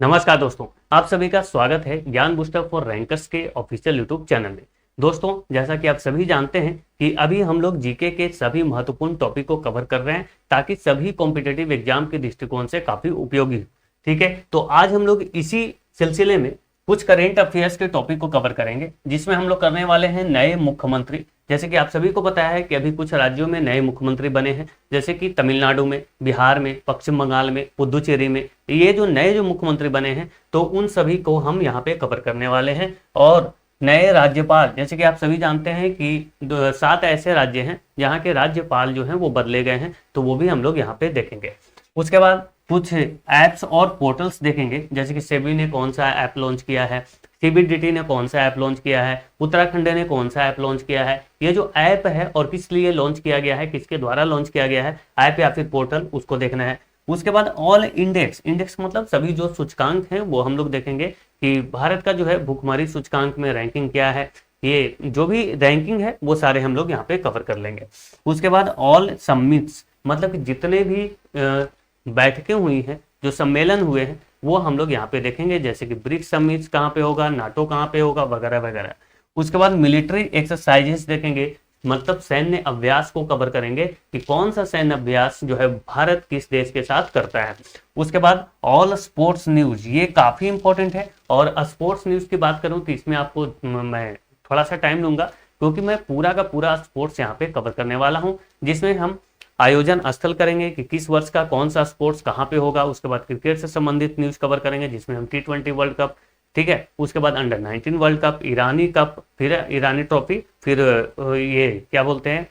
नमस्कार दोस्तों, आप सभी का स्वागत है ज्ञान बूस्टर फॉर रैंकर्स के ऑफिशियल यूट्यूब चैनल में। दोस्तों, जैसा कि आप सभी जानते हैं कि अभी हम लोग जीके के सभी महत्वपूर्ण टॉपिक को कवर कर रहे हैं ताकि सभी कॉम्पिटिटिव एग्जाम के दृष्टिकोण से काफी उपयोगी हो। ठीक है, तो आज हम लोग इसी सिलसिले में कुछ करेंट अफेयर्स के टॉपिक को कवर करेंगे, जिसमें हम लोग करने वाले हैं नए मुख्यमंत्री। जैसे कि आप सभी को पता है कि अभी कुछ राज्यों में नए मुख्यमंत्री बने हैं, जैसे कि तमिलनाडु में, बिहार में, पश्चिम बंगाल में, पुदुचेरी में। ये जो नए मुख्यमंत्री बने हैं तो उन सभी को हम यहाँ पे कवर करने वाले हैं। और नए राज्यपाल, जैसे कि आप सभी जानते हैं कि 7 ऐसे राज्य हैं जहाँ के राज्यपाल जो हैं वो बदले गए हैं, तो वो भी हम लोग यहाँ पे देखेंगे। उसके बाद कुछ ऐप्स और पोर्टल्स देखेंगे, जैसे कि सेबी ने कौन सा ऐप लॉन्च किया है, सीबीडीटी ने कौन सा ऐप लॉन्च किया है, उत्तराखंड ने कौन सा ऐप लॉन्च किया है। ये जो ऐप है और किस लिए लॉन्च किया गया है, किसके द्वारा लॉन्च किया गया है, ऐप या फिर पोर्टल, उसको देखना है। उसके बाद ऑल इंडेक्स, इंडेक्स मतलब सभी जो सूचकांक हैं वो हम लोग देखेंगे कि भारत का जो है भुखमरी सूचकांक में रैंकिंग क्या है। ये जो भी रैंकिंग है वो सारे हम लोग यहाँ पे कवर कर लेंगे। उसके बाद ऑल समिट्स, मतलब कि जितने भी बैठकें हुई हैं, जो सम्मेलन हुए हैं, वो हम लोग यहाँ पे देखेंगे, जैसे कि ब्रिक्स समिट कहाँ पे होगा, नाटो कहाँ पे होगा, वगैरह वगैरह। उसके बाद मिलिट्री एक्सरसाइजेस देखेंगे, मतलब सैन्य अभ्यास को कवर करेंगे कि कौन सा सैन्य अभ्यास जो है भारत किस देश के साथ करता है। उसके बाद ऑल स्पोर्ट्स न्यूज, ये काफी इंपॉर्टेंट है। और स्पोर्ट्स न्यूज की बात करूं तो इसमें आपको मैं थोड़ा सा टाइम लूंगा, क्योंकि मैं पूरा का पूरा स्पोर्ट्स यहाँ पे कवर करने वाला हूँ, जिसमें हम आयोजन स्थल करेंगे कि किस वर्ष का कौन सा स्पोर्ट्स कहाँ पे होगा। उसके बाद क्रिकेट से संबंधित न्यूज कवर करेंगे, जिसमें हम T20 वर्ल्ड कप, ठीक है, उसके बाद अंडर 19 वर्ल्ड कप, ईरानी कप, फिर ईरानी ट्रॉफी, फिर ये क्या बोलते हैं,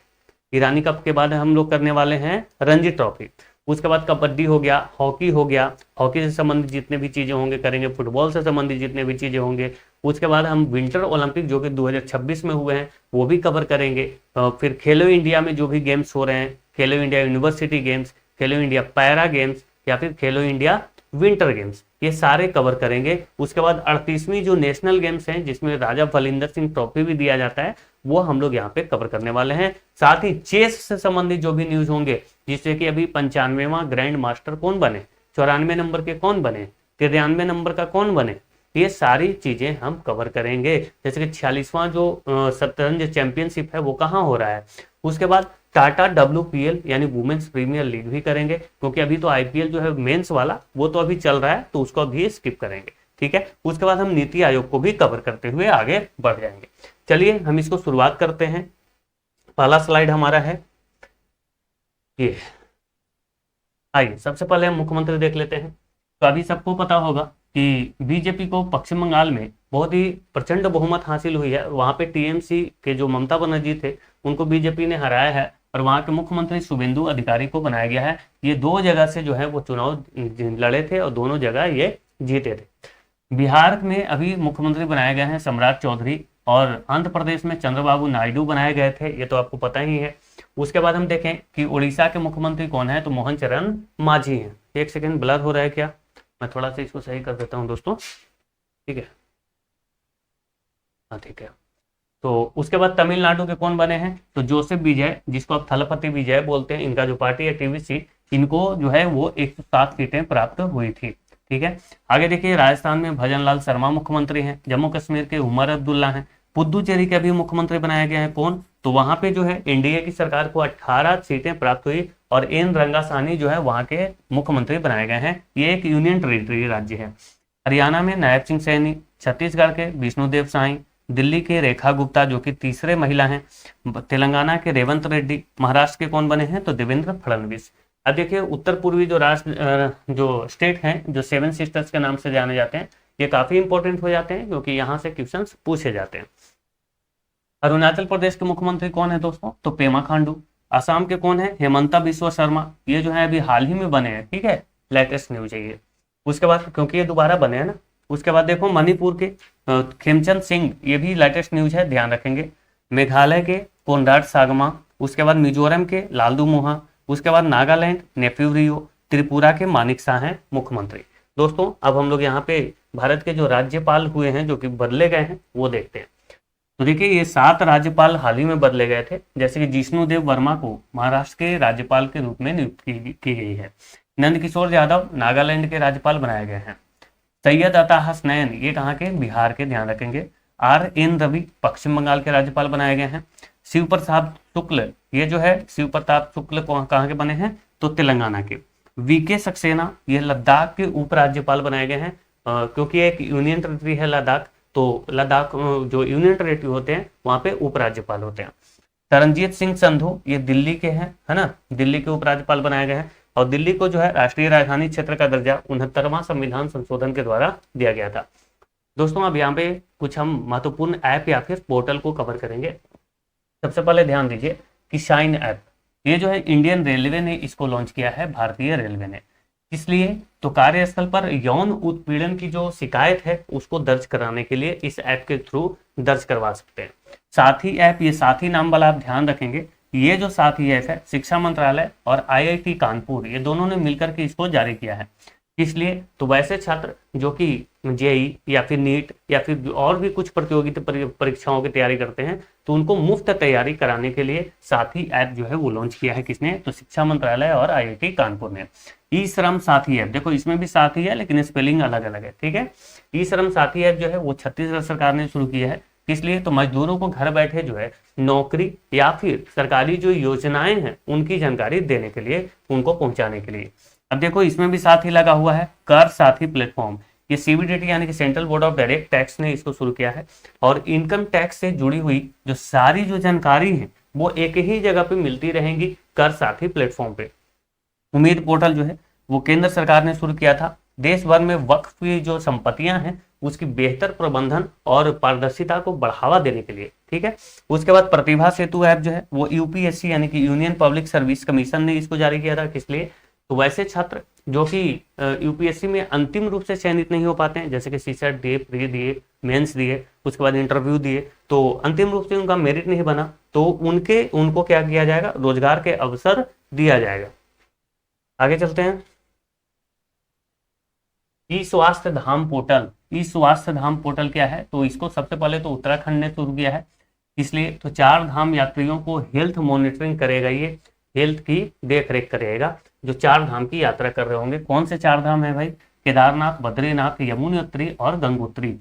ईरानी कप के बाद हम लोग करने वाले हैं रणजी ट्रॉफी। उसके बाद कबड्डी हो गया, हॉकी हो गया, हॉकी से संबंधित जितने भी चीजें होंगे करेंगे, फुटबॉल से संबंधित जितने भी चीजें होंगे। उसके बाद हम विंटर ओलंपिक जो कि 2026 में हुए हैं वो भी कवर करेंगे। फिर खेलो इंडिया में जो भी गेम्स हो रहे हैं, खेलो इंडिया यूनिवर्सिटी गेम्स, खेलो इंडिया पैरा गेम्स, या फिर खेलो इंडिया विंटर गेम्स, ये सारे कवर करेंगे। उसके बाद 38वीं जो नेशनल गेम्स हैं, जिसमें राजा फलिंदर सिंह ट्रॉफी भी दिया जाता है, वो हम लोग यहाँ पे कवर करने वाले हैं। साथ ही चेस से संबंधित जो भी न्यूज होंगे, जिससे कि अभी 95वां ग्रैंड मास्टर कौन बने, 94 नंबर के कौन बने, 93 नंबर का कौन बने, ये सारी चीजें हम कवर करेंगे। जैसे कि 46वां जो शतरंज चैंपियनशिप है वो कहाँ हो रहा है। उसके बाद टाटा WPL यानी वुमेन्स प्रीमियर लीग भी करेंगे, क्योंकि अभी तो IPL जो है मेंस वाला वो तो अभी चल रहा है, तो उसको भी स्किप करेंगे। ठीक है, उसके बाद हम नीति आयोग को भी कवर करते हुए आगे बढ़ जाएंगे। चलिए हम इसको शुरुआत करते हैं। पहला स्लाइड हमारा है ये। आइए सबसे पहले हम मुख्यमंत्री देख लेते हैं। तो अभी सबको पता होगा कि बीजेपी को पश्चिम बंगाल में बहुत ही प्रचंड बहुमत हासिल हुई है। वहां पे TMC के जो ममता बनर्जी थे उनको बीजेपी ने हराया है, और वहां के मुख्यमंत्री शुभेंदु अधिकारी को बनाया गया है। ये 2 जगह से जो है वो चुनाव लड़े थे और दोनों जगह ये जीते थे। बिहार में अभी मुख्यमंत्री बनाए गए हैं सम्राट चौधरी, और आंध्र प्रदेश में चंद्रबाबू नायडू बनाए गए थे, ये तो आपको पता ही है। उसके बाद हम देखें कि उड़ीसा के मुख्यमंत्री कौन है, तो मोहन चरण मांझी हैं। एक सेकेंड, ब्लर हो रहा है क्या, मैं थोड़ा सा इसको सही कर देता हूँ दोस्तों। ठीक है, हाँ ठीक है। तो उसके बाद तमिलनाडु के कौन बने हैं, तो जोसेफ विजय, जिसको आप थलपति विजय बोलते हैं, इनका जो पार्टी है TVC, इनको जो है वो 107 सीटें प्राप्त हुई थी। ठीक है, आगे देखिए राजस्थान में भजनलाल शर्मा मुख्यमंत्री हैं, जम्मू कश्मीर के उमर अब्दुल्ला हैं, पुदुचेरी के भी मुख्यमंत्री बनाया गया है कौन, तो वहां पे जो है एनडीए की सरकार को 18 सीटें प्राप्त हुई, और एन रंगासानी जो है वहां के मुख्यमंत्री बनाए गए हैं। ये एक यूनियन टेरिटरी राज्य है। हरियाणा में नायब सिंह सैनी, छत्तीसगढ़ के विष्णुदेव साई, दिल्ली के रेखा गुप्ता जो कि तीसरे महिला हैं, तेलंगाना के रेवंत रेड्डी, महाराष्ट्र के कौन बने हैं, तो देवेंद्र फडणवीस। अब देखिए उत्तर पूर्वी जो जो स्टेट हैं, जो 7 सिस्टर्स के नाम से जाने जाते हैं, ये काफी इंपॉर्टेंट हो जाते हैं क्योंकि यहाँ से क्वेश्चंस पूछे जाते हैं। अरुणाचल प्रदेश के मुख्यमंत्री कौन है दोस्तों, तो पेमा खांडू। असम के कौन है, हेमंता बिस्वा शर्मा, ये जो है अभी हाल ही में बने हैं। ठीक है, लेटेस्ट न्यूज है ये। उसके बाद क्योंकि ये दोबारा बने हैं ना। उसके बाद देखो मणिपुर के खेमचंद सिंह, ये भी लेटेस्ट न्यूज है, ध्यान रखेंगे। मेघालय के कोनराड सागमा, उसके बाद मिजोरम के लालदू मोहा, उसके बाद नागालैंड नेफ्यू रियो, त्रिपुरा के मानिक शाह हैं मुख्यमंत्री। दोस्तों अब हम लोग यहाँ पे भारत के जो राज्यपाल हुए हैं जो कि बदले गए हैं वो देखते हैं। तो देखिए ये 7 राज्यपाल हाल ही में बदले गए थे, जैसे कि जिष्णुदेव वर्मा को महाराष्ट्र के राज्यपाल के रूप में नियुक्त की गई है। नंद किशोर यादव नागालैंड के राज्यपाल बनाए गए हैं। सैयद अता हसनैन, ये कहाँ के, बिहार के, ध्यान रखेंगे। आर एन रवि पश्चिम बंगाल के राज्यपाल बनाए गए हैं। शिव प्रताप शुक्ल, ये जो है शिव प्रताप शुक्ल कहाँ के बने हैं, तो तेलंगाना के। वीके सक्सेना, ये लद्दाख के उपराज्यपाल बनाए गए हैं। क्योंकि एक यूनियन टेरिटरी है लद्दाख, तो लद्दाख जो यूनियन टेरिटरी होते हैं वहां पे उपराज्यपाल होते हैं। तरनजीत सिंह संधू, ये दिल्ली के हैं, है ना, दिल्ली के उपराज्यपाल बनाए गए हैं। और दिल्ली को जो है राष्ट्रीय राजधानी क्षेत्र का दर्जा 69वां संविधान संशोधन के द्वारा दिया गया था। दोस्तों अब यहाँ पे कुछ हम महत्वपूर्ण ऐप या फिर पोर्टल को कवर करेंगे। सबसे पहले ध्यान दीजिए कि शाइन ऐप, ये जो है इंडियन रेलवे ने इसको लॉन्च किया है, भारतीय रेलवे ने। इसलिए तो कार्यस्थल पर यौन उत्पीड़न की जो शिकायत है उसको दर्ज कराने के लिए इस ऐप के थ्रू दर्ज करवा सकते हैं। साथी ऐप, ये साथी नाम वाला आप ध्यान रखेंगे, ये जो साथी ऐप है शिक्षा मंत्रालय और आईआईटी कानपुर, ये दोनों ने मिलकर के इसको जारी किया है। इसलिए तो वैसे छात्र जो कि जेई या फिर नीट या फिर और भी कुछ प्रतियोगिता परीक्षाओं की तैयारी करते हैं, तो उनको मुफ्त तैयारी कराने के लिए साथी ऐप जो है वो लॉन्च किया है। किसने, तो शिक्षा मंत्रालय और आईआईटी कानपुर ने। ई श्रम साथी ऐप, देखो इसमें भी साथी है लेकिन स्पेलिंग अलग अलग है, ठीक है। ई श्रम साथी ऐप जो है वो छत्तीसगढ़ सरकार ने शुरू किया है। इसलिए तो मजदूरों को घर बैठे जो है नौकरी या फिर सरकारी जो योजनाएं हैं उनकी जानकारी देने के लिए, उनको पहुंचाने के लिए। अब देखो इसमें भी साथी लगा हुआ है, कर साथी प्लेटफॉर्म, ये सीबीडीटी यानी कि central board of direct tax ने इसको शुरू किया है। और इनकम टैक्स से जुड़ी हुई जो सारी जो जानकारी है वो एक ही जगह पे मिलती रहेंगी, कर साथी प्लेटफॉर्म पे। उम्मीद पोर्टल जो है वो केंद्र सरकार ने शुरू किया था, देश भर में वक्फ की जो संपत्तियां हैं उसकी बेहतर प्रबंधन और पारदर्शिता को बढ़ावा देने के लिए, ठीक है। उसके बाद प्रतिभा सेतु ऐप जो है वो यूपीएससी यानी कि यूनियन पब्लिक सर्विस कमीशन ने इसको जारी किया था। किस लिए, तो वैसे छात्र जो कि यूपीएससी में अंतिम रूप से चयनित नहीं हो पाते हैं, जैसे कि सीसेट दिए, प्री दिए, मेंस दिए, उसके बाद इंटरव्यू दिए, तो अंतिम रूप से उनका मेरिट नहीं बना, तो उनको क्या किया जाएगा, रोजगार के अवसर दिया जाएगा। आगे चलते हैं। ई स्वास्थ्य धाम पोर्टल, ई स्वास्थ्य धाम पोर्टल क्या है, तो इसको सबसे पहले तो उत्तराखंड ने शुरू किया है। इसलिए तो 4 धाम यात्रियों को हेल्थ मॉनिटरिंग करेगा, ये हेल्थ की देख रेख करेगा जो 4 धाम की यात्रा कर रहे होंगे। कौन से 4 धाम है भाई, केदारनाथ, बद्रीनाथ, यमुनोत्री और गंगोत्री।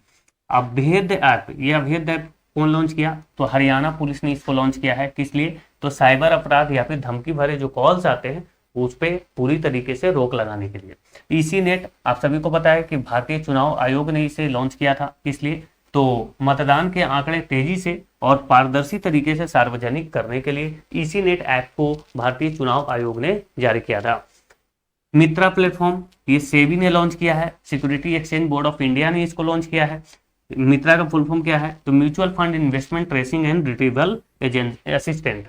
अभेद ऐप, ये अभेद ऐप कौन लॉन्च किया, तो हरियाणा पुलिस ने इसको लॉन्च किया है। किस लिए, तो साइबर अपराध या फिर धमकी भरे जो कॉल्स आते हैं उस पर पूरी तरीके से रोक लगाने के लिए। ईसी नेट, आप सभी को पता है कि भारतीय चुनाव आयोग ने इसे लॉन्च किया था। इसलिए तो मतदान के आंकड़े तेजी से और पारदर्शी तरीके से सार्वजनिक करने के लिए ईसी नेट ऐप को भारतीय चुनाव आयोग ने जारी किया था। मित्रा प्लेटफॉर्म, ये सेबी ने लॉन्च किया है, security exchange board of India ने इसको लॉन्च किया है। मित्रा का फुल फॉर्म क्या है, तो mutual fund investment tracing and retrieval assistant.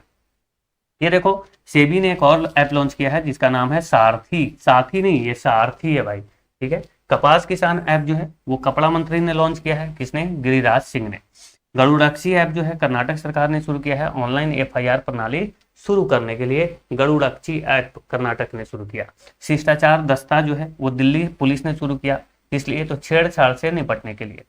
ये देखो सेबी ने एक और ऐप लॉन्च किया है जिसका नाम है सारथी, साथी नहीं ये सारथी है भाई, ठीक है। कपास किसान ऐप जो है वो कपड़ा मंत्री ने लॉन्च किया है, किसने, गिरिराज सिंह ने। गरुड़ाक्षी ऐप जो है कर्नाटक सरकार ने शुरू किया है, ऑनलाइन एफआईआर प्रणाली शुरू करने के लिए गरुड़ाक्षी ऐप कर्नाटक ने शुरू किया। शिष्टाचार दस्ता जो है वो दिल्ली पुलिस ने शुरू किया, इसलिए तो छेड़छाड़ से निपटने के लिए।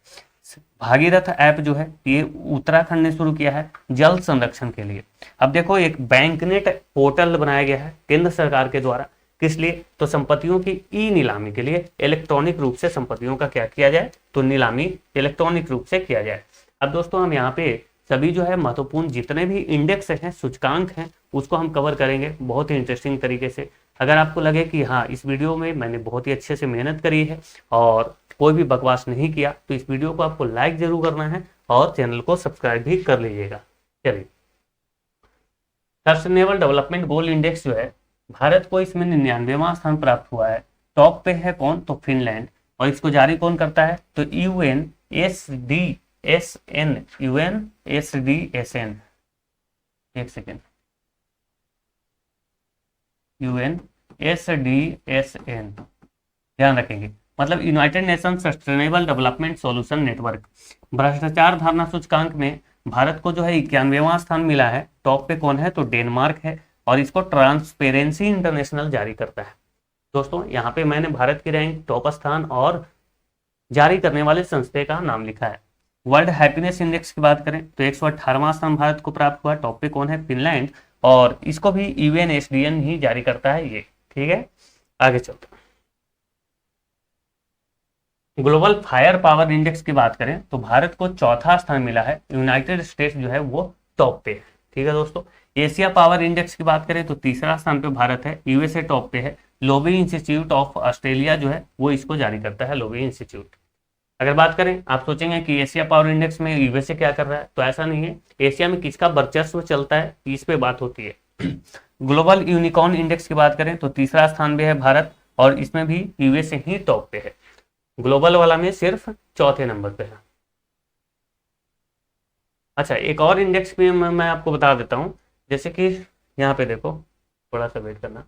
भागीरथ ऐप जो है ये उत्तराखंड ने शुरू किया है जल संरक्षण के लिए। अब देखो एक बैंकनेट पोर्टल बनाया गया है केंद्र सरकार के द्वारा, किस लिए, तो संपत्तियों की ई नीलामी के लिए। इलेक्ट्रॉनिक रूप से संपत्तियों का क्या किया जाए, तो नीलामी इलेक्ट्रॉनिक रूप से किया जाए। अब दोस्तों हम यहाँ पे सभी जो है महत्वपूर्ण जितने भी इंडेक्स हैं, सूचकांक हैं, उसको हम कवर करेंगे बहुत ही इंटरेस्टिंग तरीके से। अगर आपको लगे कि हाँ इस वीडियो में मैंने बहुत ही अच्छे से मेहनत करी है और कोई भी बकवास नहीं किया, तो इस वीडियो को आपको लाइक जरूर करना है और चैनल को सब्सक्राइब भी कर लीजिएगा। चलिए, सस्टेनेबल डेवलपमेंट गोल इंडेक्स जो है भारत को इसमें 99वां स्थान प्राप्त हुआ है। टॉप पे है कौन, तो फिनलैंड। और इसको जारी कौन करता है, तो यूएनएसडीएसएन, यूएनएसडीएसएन, एक सेकेंड, यूएनएसडीएसएन, ध्यान रखेंगे, मतलब United nation sustainable development solution network. भ्रष्टाचार धारणा सूचकांक में भारत को जो है 91वां स्थान मिला है। टॉप पे कौन है, तो डेनमार्क है और इसको ट्रांसपेरेंसी इंटरनेशनल जारी करता है। दोस्तों यहाँ पे मैंने भारत की रैंक, टॉप स्थान और जारी करने वाले संस्था का नाम लिखा है। वर्ल्ड हैप्पीनेस इंडेक्स की बात करें तो 118वां स्थान भारत को प्राप्त हुआ। टॉप पे कौन है, फिनलैंड, और इसको भी यूएनएसडीएन ही जारी करता है ये, ठीक है। आगे चलते हैं। ग्लोबल फायर पावर इंडेक्स की बात करें तो भारत को चौथा स्थान मिला है, यूनाइटेड स्टेट्स जो है वो टॉप पे है। ठीक है दोस्तों। एशिया पावर इंडेक्स की बात करें तो तीसरा स्थान पे भारत है, यूएसए टॉप पे है। लोवी इंस्टीट्यूट ऑफ ऑस्ट्रेलिया जो है वो इसको जारी करता है, लोवी इंस्टीट्यूट। अगर बात करें, आप सोचेंगे कि एशिया पावर इंडेक्स में यूएसए क्या कर रहा है, तो ऐसा नहीं है। एशिया में किसका वर्चस्व चलता है इस पे बात होती है। ग्लोबल यूनिकॉर्न इंडेक्स की बात करें तो तीसरा स्थान पे है भारत, और इसमें भी यूएसए ही टॉप पे है। ग्लोबल वाला में सिर्फ चौथे नंबर पे है। अच्छा, एक और इंडेक्स भी मैं आपको बता देता हूँ। जैसे कि यहाँ पे देखो, थोड़ा सा वेट करना।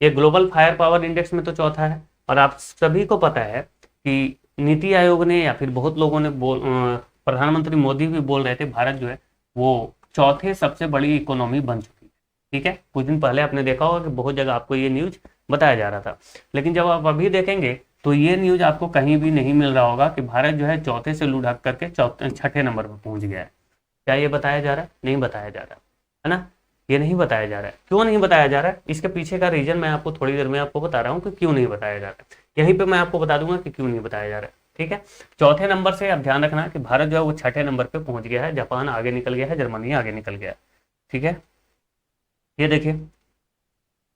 ये ग्लोबल फायर पावर इंडेक्स में तो चौथा है, और आप सभी को पता है कि नीति आयोग ने या फिर बहुत लोगों ने प्रधानमंत्री मोदी भी बोल रहे थे भारत जो है वो चौथे सबसे बड़ी इकोनॉमी बन चुकी है। ठीक है, कुछ दिन पहले आपने देखा होगा कि बहुत जगह आपको ये न्यूज बताया जा रहा था, लेकिन जब आप अभी देखेंगे तो ये न्यूज आपको कहीं भी नहीं मिल रहा होगा कि भारत जो है चौथे से लुढ़क करके छठे नंबर पर पहुंच गया है। क्या ये बताया जा रहा है? नहीं बताया जा रहा है ना। ये नहीं बताया जा रहा है। क्यों नहीं बताया जा रहा है? इसके पीछे का रीजन मैं आपको थोड़ी देर में आपको बता रहा हूँ कि क्यों नहीं बताया जा रहा है। यहीं पे मैं आपको बता दूंगा कि क्यों नहीं बताया जा रहा है। ठीक है, चौथे नंबर से आप ध्यान रखना कि भारत जो है वो छठे नंबर पे पहुंच गया है। जापान आगे निकल गया है, जर्मनी आगे निकल गया है। ठीक है, ये देखिए,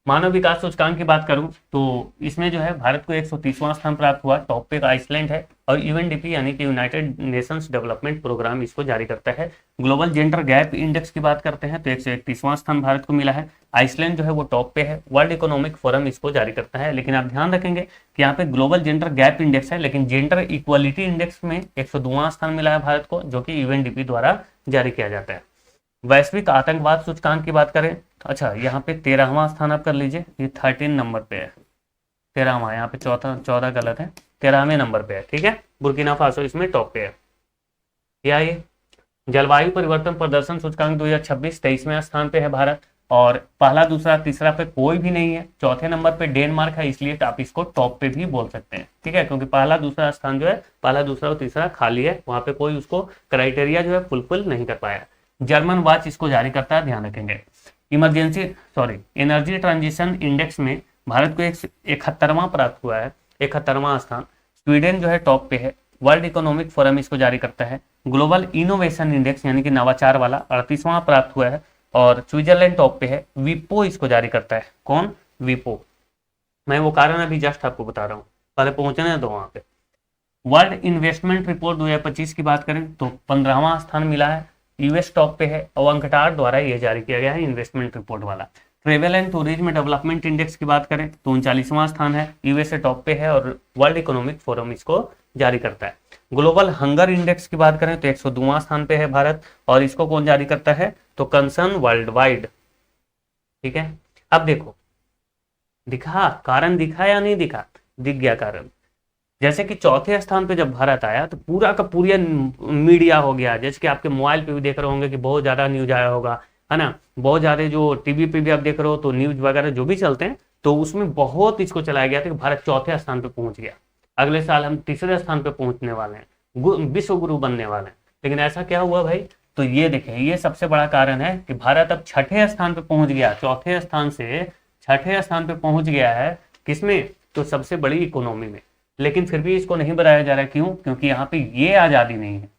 मानव विकास सूचकांक की बात करूं तो इसमें जो है भारत को 130वां स्थान प्राप्त हुआ। टॉप पे आइसलैंड है, और यूएनडीपी यानी कि यूनाइटेड नेशंस डेवलपमेंट प्रोग्राम इसको जारी करता है। ग्लोबल जेंडर गैप इंडेक्स की बात करते हैं तो 131वां स्थान भारत को मिला है। आइसलैंड जो है वो टॉप पे है। वर्ल्ड इकोनॉमिक फोरम इसको जारी करता है, लेकिन आप ध्यान रखेंगे कि यहाँ पे ग्लोबल जेंडर गैप इंडेक्स है, लेकिन जेंडर इक्वालिटी इंडेक्स में 102वां स्थान मिला है भारत को, जो कि यूएनडीपी द्वारा जारी किया जाता है। वैश्विक आतंकवाद सूचकांक की बात करें, अच्छा यहाँ पे 13वां स्थान आप कर लीजिए, ये 13 नंबर पे है। 13वां, यहाँ पे चौथा 14 गलत है, 13वें नंबर पे है। ठीक है, बुर्किना फासो इसमें टॉप पे है। क्या ये जलवायु परिवर्तन प्रदर्शन सूचकांक 2026 23वें स्थान पे है भारत, और पहला दूसरा तीसरा पे कोई भी नहीं है। चौथे नंबर पे डेनमार्क है, इसलिए आप इसको टॉप पे भी बोल सकते हैं। ठीक है, क्योंकि पहला दूसरा स्थान जो है, पहला दूसरा और तीसरा खाली है, वहां पे कोई उसको क्राइटेरिया जो है फुलफिल नहीं कर पाया। जर्मन वॉच इसको जारी करता है, ध्यान रखेंगे। एनर्जी ट्रांजिशन इंडेक्स में भारत को 71वां प्राप्त हुआ है, 71वां स्थान। स्वीडन जो है टॉप पे है। वर्ल्ड इकोनॉमिक फोरम इसको जारी करता है। ग्लोबल इनोवेशन इंडेक्स यानी कि नवाचार वाला 38वां प्राप्त हुआ है, और स्विट्जरलैंड टॉप पे है। विपो इसको जारी करता है। कौन? विपो। मैं वो कारण अभी जस्ट आपको बता रहा हूँ, पहले पहुंचने दो वहां पे। वर्ल्ड इन्वेस्टमेंट रिपोर्ट 2025 की बात करें तो 15वां स्थान मिला है। यूएस टॉप पे है, और अंकटार द्वारा यह जारी किया गया है इन्वेस्टमेंट रिपोर्ट वाला। Travel and tourism development index की बात करें तो 39वां स्थान है, यूएसए टॉप पे है, और वर्ल्ड इकोनॉमिक फोरम इसको जारी करता है। ग्लोबल हंगर इंडेक्स की बात करें तो 102वां स्थान पे है भारत, और इसको कौन जारी करता है? तो कंसर्न वर्ल्ड वाइड। ठीक है, अब देखो, दिखा कारण, दिखा या नहीं दिखा? दिख गया कारण। जैसे कि चौथे स्थान पे जब भारत आया तो पूरा का पूरा मीडिया हो गया, जैसे कि आपके मोबाइल पे भी देख रहे होंगे कि बहुत ज्यादा न्यूज आया होगा, है ना। बहुत ज्यादा जो टीवी पे भी आप देख रहे हो तो न्यूज वगैरह जो भी चलते हैं, तो उसमें बहुत इसको चलाया गया था कि भारत चौथे स्थान पे पहुंच गया, अगले साल हम तीसरे स्थान पे पहुंचने वाले हैं, विश्व गुरु बनने वाले हैं। लेकिन ऐसा क्या हुआ भाई? तो ये देखें, ये सबसे बड़ा कारण है कि भारत अब छठे स्थान पे पहुंच गया। चौथे स्थान से छठे स्थान पे पहुंच गया है, किसमें? तो सबसे बड़ी इकोनॉमी में। लेकिन फिर भी इसको नहीं बनाया जा रहा है। क्यों? क्योंकि यहाँ पे ये आजादी नहीं है।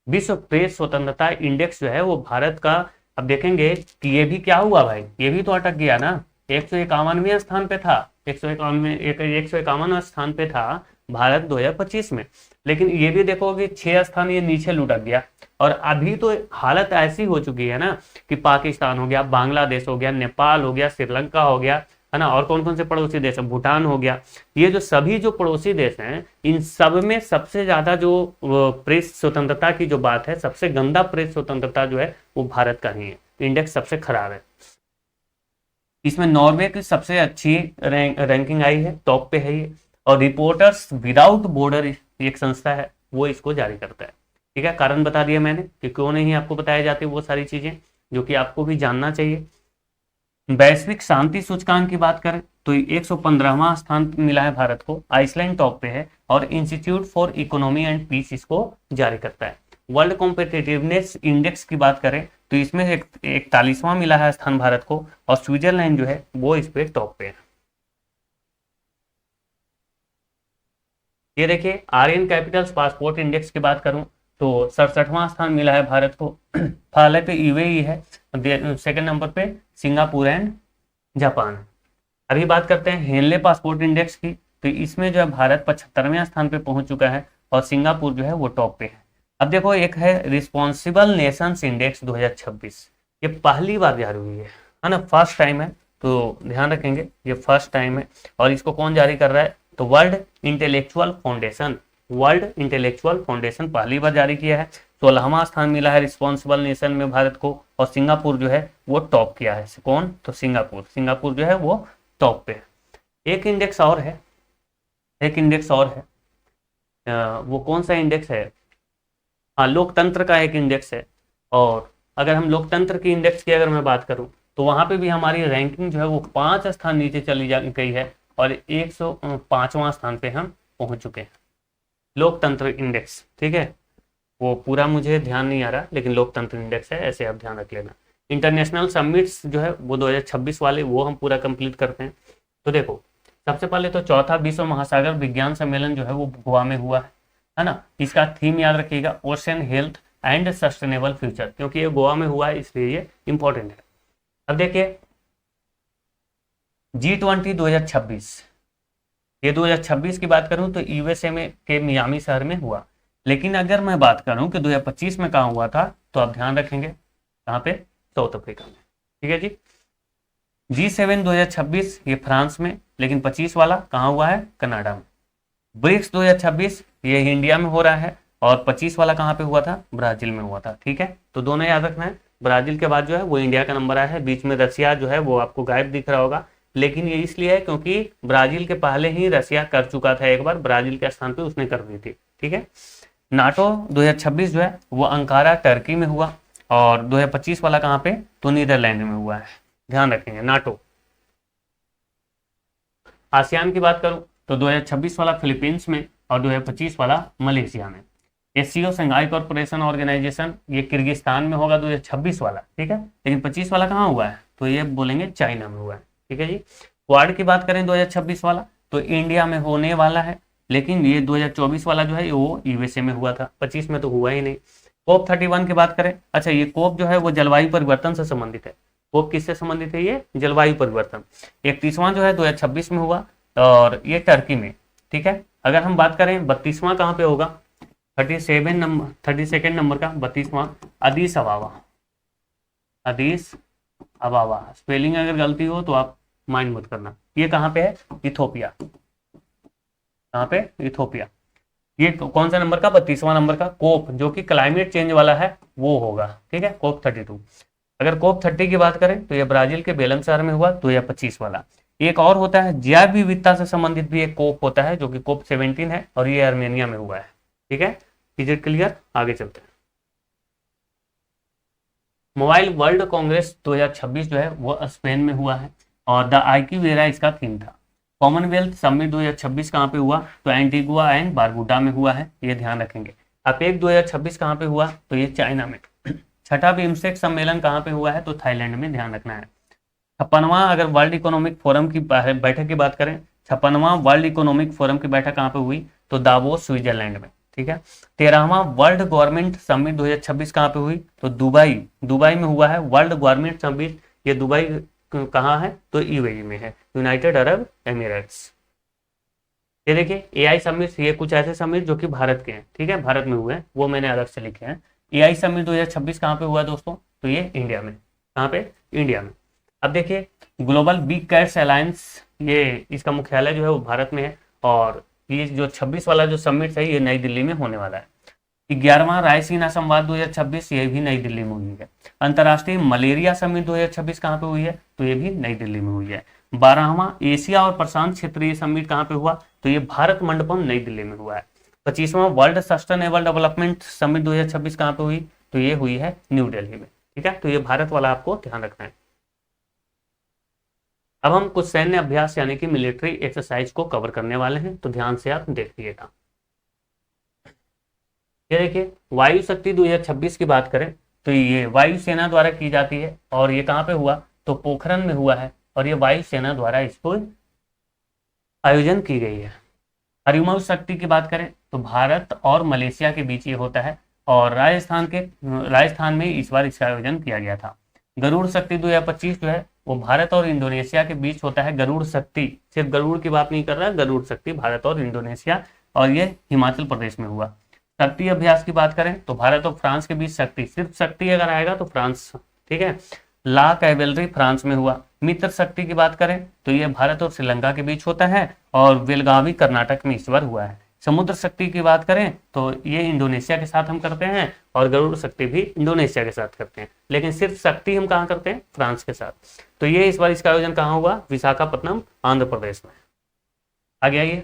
विश्व प्रेस स्वतंत्रता इंडेक्स जो है वो भारत का, अब देखेंगे कि ये भी क्या हुआ भाई, ये भी तो अटक गया ना। 151वें स्थान पे था, 151 स्थान पे था भारत 2025 में। लेकिन ये भी देखोगे 6 स्थान ये नीचे लुढ़क गया। और अभी तो हालत ऐसी हो चुकी है ना कि पाकिस्तान हो गया, बांग्लादेश हो गया, नेपाल हो गया, श्रीलंका हो गया, है ना, और कौन कौन से पड़ोसी देश है, भूटान हो गया। ये जो सभी जो पड़ोसी देश हैं, इन सब में सबसे ज्यादा जो प्रेस स्वतंत्रता की जो बात है, सबसे गंदा प्रेस स्वतंत्रता जो है वो भारत का ही है। इंडेक्स सबसे खराब है। इसमें नॉर्वे की सबसे अच्छी रैंकिंग आई है, टॉप पे है ये। और रिपोर्टर्स विदाउट बॉर्डर एक संस्था है, वो इसको जारी करता है। ठीक है, कारण बता दिया मैंने कि क्यों नहीं आपको बताई जाती वो सारी चीजें जो कि आपको भी जानना चाहिए। वैश्विक शांति सूचकांक की बात करें तो 115वां स्थान मिला है भारत को। आइसलैंड टॉप पे है, और institute for economy and peace इसको जारी करता है। वर्ल्ड कॉम्पिटिटिवनेस इंडेक्स की बात करें तो इसमें 41वां मिला है स्थान भारत को, और स्विट्जरलैंड जो है वो इस पे टॉप पे है। ये देखिए आर्यन कैपिटल्स पासपोर्ट इंडेक्स की बात करूं तो 67वां स्थान मिला है भारत को। पहले पे यूएई है, सेकंड नंबर पे सिंगापुर एंड जापान। अभी बात करते हैं हेनले पासपोर्ट इंडेक्स की, तो इसमें जो है भारत 75वें स्थान पे पहुंच चुका है और सिंगापुर जो है वो टॉप पे है। अब देखो एक है रिस्पॉन्सिबल नेशंस इंडेक्स 2026, ये पहली बार जारी हुई है ना, फर्स्ट टाइम है, तो ध्यान रखेंगे ये फर्स्ट टाइम है। और इसको कौन जारी कर रहा है, तो world intellectual foundation, world intellectual foundation पहली बार जारी किया है। 16वां स्थान मिला है रिस्पॉन्सिबल नेशन में भारत को, और सिंगापुर जो है वो टॉप किया है। कौन, तो सिंगापुर, सिंगापुर जो है वो टॉप पे है। एक इंडेक्स और है, एक इंडेक्स और है, वो कौन सा इंडेक्स है, हाँ लोकतंत्र का एक इंडेक्स है। और अगर हम लोकतंत्र की इंडेक्स की अगर मैं बात करूं तो वहां पे भी हमारी रैंकिंग जो है वो 5 स्थान नीचे चली जा गई है और 105वां स्थान पे हम पहुंच चुके हैं लोकतंत्र इंडेक्स। ठीक है, वो पूरा मुझे ध्यान नहीं आ रहा, लेकिन लोकतंत्र इंडेक्स है, ऐसे आप ध्यान रख लेना। इंटरनेशनल समिट्स जो है वो 2026 वाले वो हम पूरा कंप्लीट करते हैं। तो देखो सबसे पहले तो चौथा विश्व महासागर विज्ञान सम्मेलन जो है वो गोवा में हुआ है ना। इसका थीम याद रखिएगा, ocean health and sustainable future, क्योंकि ये गोवा में हुआ है इसलिए ये इंपॉर्टेंट है। अब देखिए G20 2026, ये 2026 की बात करूं तो यूएसए में के मियामी शहर में हुआ। लेकिन अगर मैं बात करूं कि 2025 में कहाँ हुआ था, तो आप ध्यान रखेंगे कहाँ पे, साउथ अफ्रीका में। ठीक है जी। G7 2026 ये फ्रांस में, लेकिन 25 वाला कहाँ हुआ है, कनाडा में। ब्रिक्स 2026 ये इंडिया में हो रहा है, और 25 वाला कहाँ पे हुआ था, ब्राजील में हुआ था। ठीक है, तो दोनों याद रखना है। ब्राजील के बाद जो है वो इंडिया का नंबर आया है, बीच में रसिया जो है वो आपको गायब दिख रहा होगा, लेकिन ये इसलिए है क्योंकि ब्राजील के पहले ही रसिया कर चुका था एक बार, ब्राजील के स्थान पे उसने कर दी थी। ठीक है, नाटो 2026 जो है वो अंकारा टर्की में हुआ, और 2025 वाला कहाँ पे, तो नीदरलैंड में हुआ है, ध्यान रखेंगे नाटो। आसियान की बात करूं तो 2026 वाला फिलीपींस में और 2025 वाला मलेशिया में। एससीओ संघाई कॉर्पोरेशन ऑर्गेनाइजेशन ये किर्गिस्तान में होगा 2026 वाला। ठीक है, लेकिन 25 वाला कहाँ हुआ है, तो ये बोलेंगे चाइना में हुआ है। ठीक है जी। क्वाड की बात करें 2026 वाला तो इंडिया में होने वाला है, लेकिन ये 2024 वाला जो है वो यूएसए में हुआ था, 25 में तो हुआ ही नहीं। कोप 31 की बात करें, अच्छा ये कोप जो है वो जलवायु परिवर्तन से संबंधित है। कोप किससे संबंधित है, ये जलवायु परिवर्तन। 31वां जो है 2026 में हुआ, और ये टर्की में। ठीक है, अगर हम बात करें 32वां कहाँ पे होगा, 32nd नंबर का 32वां अदीस अबाबा, अदीस अबाबा। स्पेलिंग अगर गलती हो तो आप माइंड मत करना। ये कहाँ पे है, इथोपिया, कहाँ पे, इथोपिया। ये कौन सा नंबर का, 32वां नंबर का कोप, जो कि क्लाइमेट चेंज वाला है वो होगा। ठीक है, कोप 32। अगर कोप 30 की बात करें तो ये ब्राजील के बेलन शहर में हुआ, तो यह 25 वाला। एक और होता है जैव विविधता से संबंधित भी एक कोप होता है, जो कि कोप 17 है, और ये आर्मेनिया में हुआ है। ठीक है, इज इट क्लियर, आगे चलते हैं। मोबाइल वर्ल्ड कांग्रेस 2026 जो है वो स्पेन में हुआ है, और द आईक्यू एरा इसका थीम था। कॉमनवेल्थ समिट 2026 कहाँ पे हुआ, तो एंटीगुआ एंड बारबुडा में हुआ है, ये ध्यान रखेंगे। अपेक 2026 कहाँ पे हुआ, तो ये चाइना में। छठा बिम्स्टेक सम्मेलन कहाँ पे हुआ है, तो थाईलैंड में, ध्यान रखना है। 56वां अगर वर्ल्ड इकोनॉमिक फोरम की बैठक की बात करें, 56वां वर्ल्ड इकोनॉमिक फोरम की बैठक कहाँ पे हुई, तो दावोस स्विट्जरलैंड में। ठीक है, 13वां वर्ल्ड गवर्नमेंट समिट 2026 कहाँ पे हुई, तो दुबई, दुबई में हुआ है वर्ल्ड गवर्नमेंट समिट। ये दुबई कहाँ है, तो यूएई में है, यूनाइटेड अरब एमिरेट्स। ये देखिए एआई समिट, ये कुछ ऐसे समिट जो कि भारत के हैं। ठीक है, भारत में हुए हैं, वो मैंने अलग से लिखे हैं। एआई समिट 2026 कहाँ पे हुआ दोस्तों, तो ये इंडिया में, कहाँ पे, इंडिया में। अब देखिए ग्लोबल बिग कैट्स अलायंस, ये इसका मुख्यालय जो है वो भारत में है, और ये जो 26 वाला जो समिट है ये नई दिल्ली में होने वाला है। 11वां रायसीना संवाद 2026 ये भी नई दिल्ली में हुई है। अंतर्राष्ट्रीय मलेरिया समिट 2026 कहाँ पे हुई है, तो ये भी नई दिल्ली में हुई है। 12वां एशिया और प्रशांत क्षेत्रीय समिट कहाँ पे हुआ, तो ये भारत मंडपम नई दिल्ली में हुआ है। 25वां वर्ल्ड सस्टेनेबल डेवलपमेंट समिट 2026 कहाँ पे हुई, तो ये हुई है न्यू दिल्ली में। ठीक है, तो ये भारत वाला आपको ध्यान रखना है। अब हम कुछ सैन्य अभ्यास यानी कि मिलिट्री एक्सरसाइज को कवर करने वाले हैं, तो ध्यान से आप देखिएगा। ये देखिए वायु शक्ति 2026 की बात करें तो ये वायुसेना द्वारा की जाती है, और ये कहाँ पे हुआ, तो पोखरण में हुआ है, और ये वायुसेना द्वारा इसको आयोजन की गई है। अरिमर्व शक्ति की बात करें तो भारत और मलेशिया के बीच ये होता है, और राजस्थान में इस बार इसका आयोजन किया गया था। गरुड़ शक्ति 2025 जो है वो भारत और इंडोनेशिया के बीच होता है। गरुड़ शक्ति, सिर्फ गरुड़ की बात नहीं कर रहा, गरुड़ शक्ति भारत और इंडोनेशिया, और ये हिमाचल प्रदेश में हुआ। शक्ति अभ्यास की बात करें तो भारत और फ्रांस के बीच शक्ति, सिर्फ शक्ति अगर आएगा तो फ्रांस, ठीक है। ला कैवेलरी फ्रांस में हुआ। मित्र शक्ति की बात करें तो ये भारत और श्रीलंका के बीच होता है, और बेलगावी कर्नाटक में इस बार हुआ है। समुद्र शक्ति की बात करें तो ये इंडोनेशिया के साथ हम करते हैं, और गरुड़ शक्ति भी इंडोनेशिया के साथ करते हैं, लेकिन सिर्फ शक्ति हम कहाँ करते हैं, फ्रांस के साथ। तो ये इस बार इसका आयोजन कहाँ हुआ, विशाखापट्टनम आंध्र प्रदेश में। आगे आइए,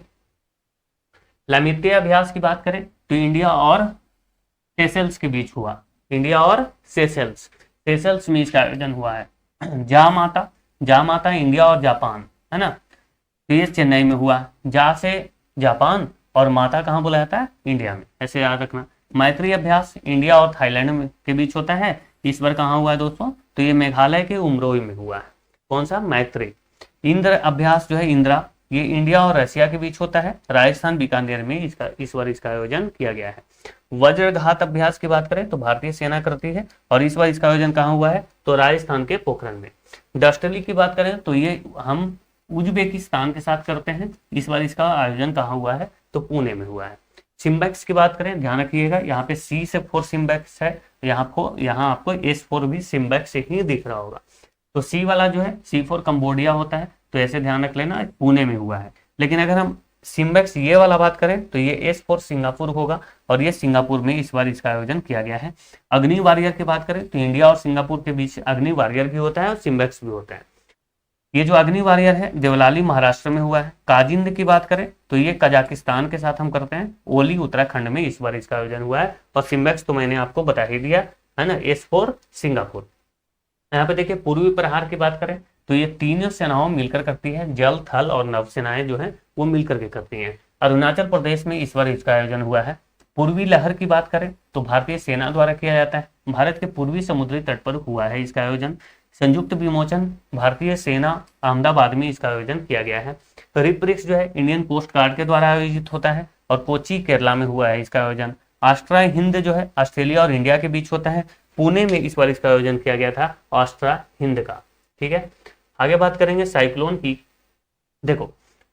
लामित्य अभ्यास की बात करें तो इंडिया और सेशेल्स के बीच हुआ। इंडिया और सेशेल्स में इसका आयोजन हुआ है। जा माता इंडिया और जापान, है ना, तो ये चेन्नई में हुआ। जा से जापान और माता कहाँ बोला जाता है, इंडिया में, ऐसे याद रखना। मैत्री अभ्यास इंडिया और थाईलैंड के बीच होता है। इस बार कहाँ हुआ है दोस्तों, तो ये मेघालय के उमरोई में हुआ है। कौन सा, मैत्री। इंद्र अभ्यास जो है, इंदिरा, ये इंडिया और रशिया के बीच होता है। राजस्थान बीकानेर में इस बार इसका आयोजन किया गया है। वज्रघात अभ्यास की बात करें तो भारतीय सेना करती है, और इस बार इसका आयोजन कहाँ हुआ है, तो राजस्थान के पोखरण में। डस्टली की बात करें तो ये हम उज्बेकिस्तान के साथ करते हैं। इस बार इसका आयोजन कहाँ हुआ है, तो पुणे में हुआ है। सिम्बैक्स की बात करें, ध्यान रखिएगा यहाँ पे C से 4 सिम्बैक्स है, यहाँ आपको S4 भी सिम्बैक्स से ही दिख रहा होगा। तो C वाला जो है C4 कंबोडिया होता है, तो ऐसे ध्यान रख लेना, पुणे में हुआ है। लेकिन अगर हम सिम्बैक्स ये वाला बात करें तो ये S4 सिंगापुर होगा, और ये सिंगापुर में इस बार इसका आयोजन किया गया है। अग्नि वॉरियर की बात करें तो इंडिया और सिंगापुर के बीच अग्नि वॉरियर भी होता है और सिम्बैक्स भी होता है। ये जो अग्नि वॉरियर है देवलाली महाराष्ट्र में हुआ है। काजिंद की बात करें तो ये कजाकिस्तान के साथ हम करते हैं। ओली उत्तराखंड में इस बार इसका आयोजन हुआ है, और सिम्बैक्स तो मैंने आपको बता ही दिया है ना, S4 सिंगापुर। यहाँ पे देखिए पूर्वी प्रहार की बात करें तो ये तीनों सेनाओं मिलकर करती है, जल थल और नभ सेनाएं जो है वो मिलकर के करती हैं। अरुणाचल प्रदेश में इस बार इसका आयोजन हुआ है। पूर्वी लहर की बात करें तो भारतीय सेना द्वारा किया जाता है। भारत के पूर्वी समुद्री तट पर हुआ है इसका आयोजन। संयुक्त विमोचन भारतीय सेना अहमदाबाद में इसका आयोजन किया गया है। रिप्रिक्स जो है इंडियन कोस्ट गार्ड के द्वारा आयोजित होता है, और कोची केरला में हुआ है इसका आयोजन। आस्ट्रा हिंद जो है ऑस्ट्रेलिया और इंडिया के बीच होता है। पुणे में इस बार इसका आयोजन किया गया था, ऑस्ट्रा हिंद का, ठीक है। आगे बात करेंगे साइक्लोन की। देखो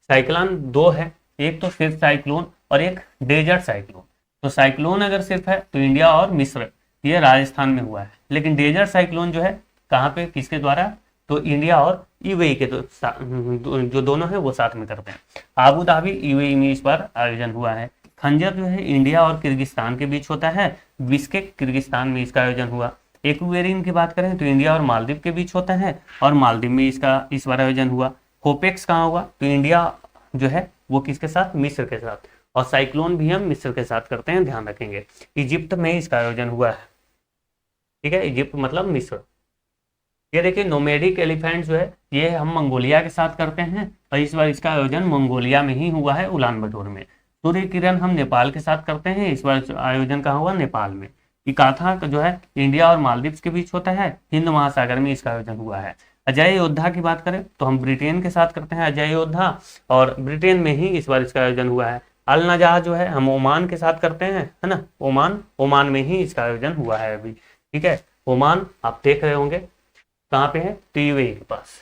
साइक्लोन दो है, एक तो सिर्फ साइक्लोन और एक डेजर्ट साइक्लोन। तो साइक्लोन अगर सिर्फ है तो इंडिया और मिस्र, ये राजस्थान में हुआ है। लेकिन डेजर्ट साइक्लोन जो है कहाँ पे, किसके द्वारा, तो इंडिया और यूएई के जो दोनों है वो साथ में करते हैं। आबू धाबी यूएई में इस बार आयोजन हुआ है। खंजर जो है इंडिया और किर्गिस्तान के बीच होता है। बिश्केक किर्गिस्तान में इसका आयोजन हुआ। एक्वेरियन की बात करें तो इंडिया और मालदीव के बीच होता है, और मालदीव में इसका इस बार आयोजन हुआ। कोपेक्स कहाँ हुआ, तो इंडिया जो है वो किसके साथ, मिस्र के साथ। और साइक्लोन भी हम मिस्र के साथ करते हैं, ध्यान रखेंगे। इजिप्ट में इसका आयोजन हुआ है, ठीक है, इजिप्ट मतलब मिस्र। ये देखिए नोमैडिक एलिफेंट जो है ये हम मंगोलिया के साथ करते हैं, और इस बार इसका आयोजन मंगोलिया में ही हुआ है, उलान बटोर में। सूर्य किरण हम नेपाल के साथ करते हैं, इस बार आयोजन कहाँ हुआ, नेपाल में। इकाथा जो है इंडिया और मालदीव के बीच होता है, हिंद महासागर में इसका आयोजन हुआ है। अजय योद्धा की बात करें तो हम ब्रिटेन के साथ करते हैं अजय योद्धा, और ब्रिटेन में ही इस बार इसका आयोजन हुआ है। अल नजाह जो है हम ओमान के साथ करते हैं, है ना, ओमान में ही इसका आयोजन हुआ है अभी, ठीक है। ओमान आप देख रहे होंगे कहाँ पे है, तो यूएई के पास।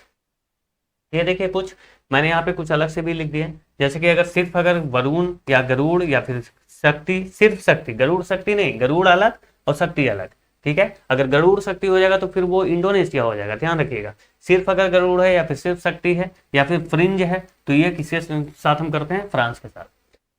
ये देखिए कुछ मैंने यहाँ पे कुछ अलग से भी लिख दिए, जैसे कि अगर वरुण या गरुड़ या फिर शक्ति, सिर्फ शक्ति, गरुड़ शक्ति नहीं, गरुड़ अलग और शक्ति अलग, ठीक है। अगर गरुड़ शक्ति हो जाएगा तो फिर वो इंडोनेशिया हो जाएगा, ध्यान रखिएगा। सिर्फ अगर गरुड़ है या फिर सिर्फ शक्ति है या फिर फ्रिंज है तो ये किसके साथ हम करते हैं, फ्रांस के साथ।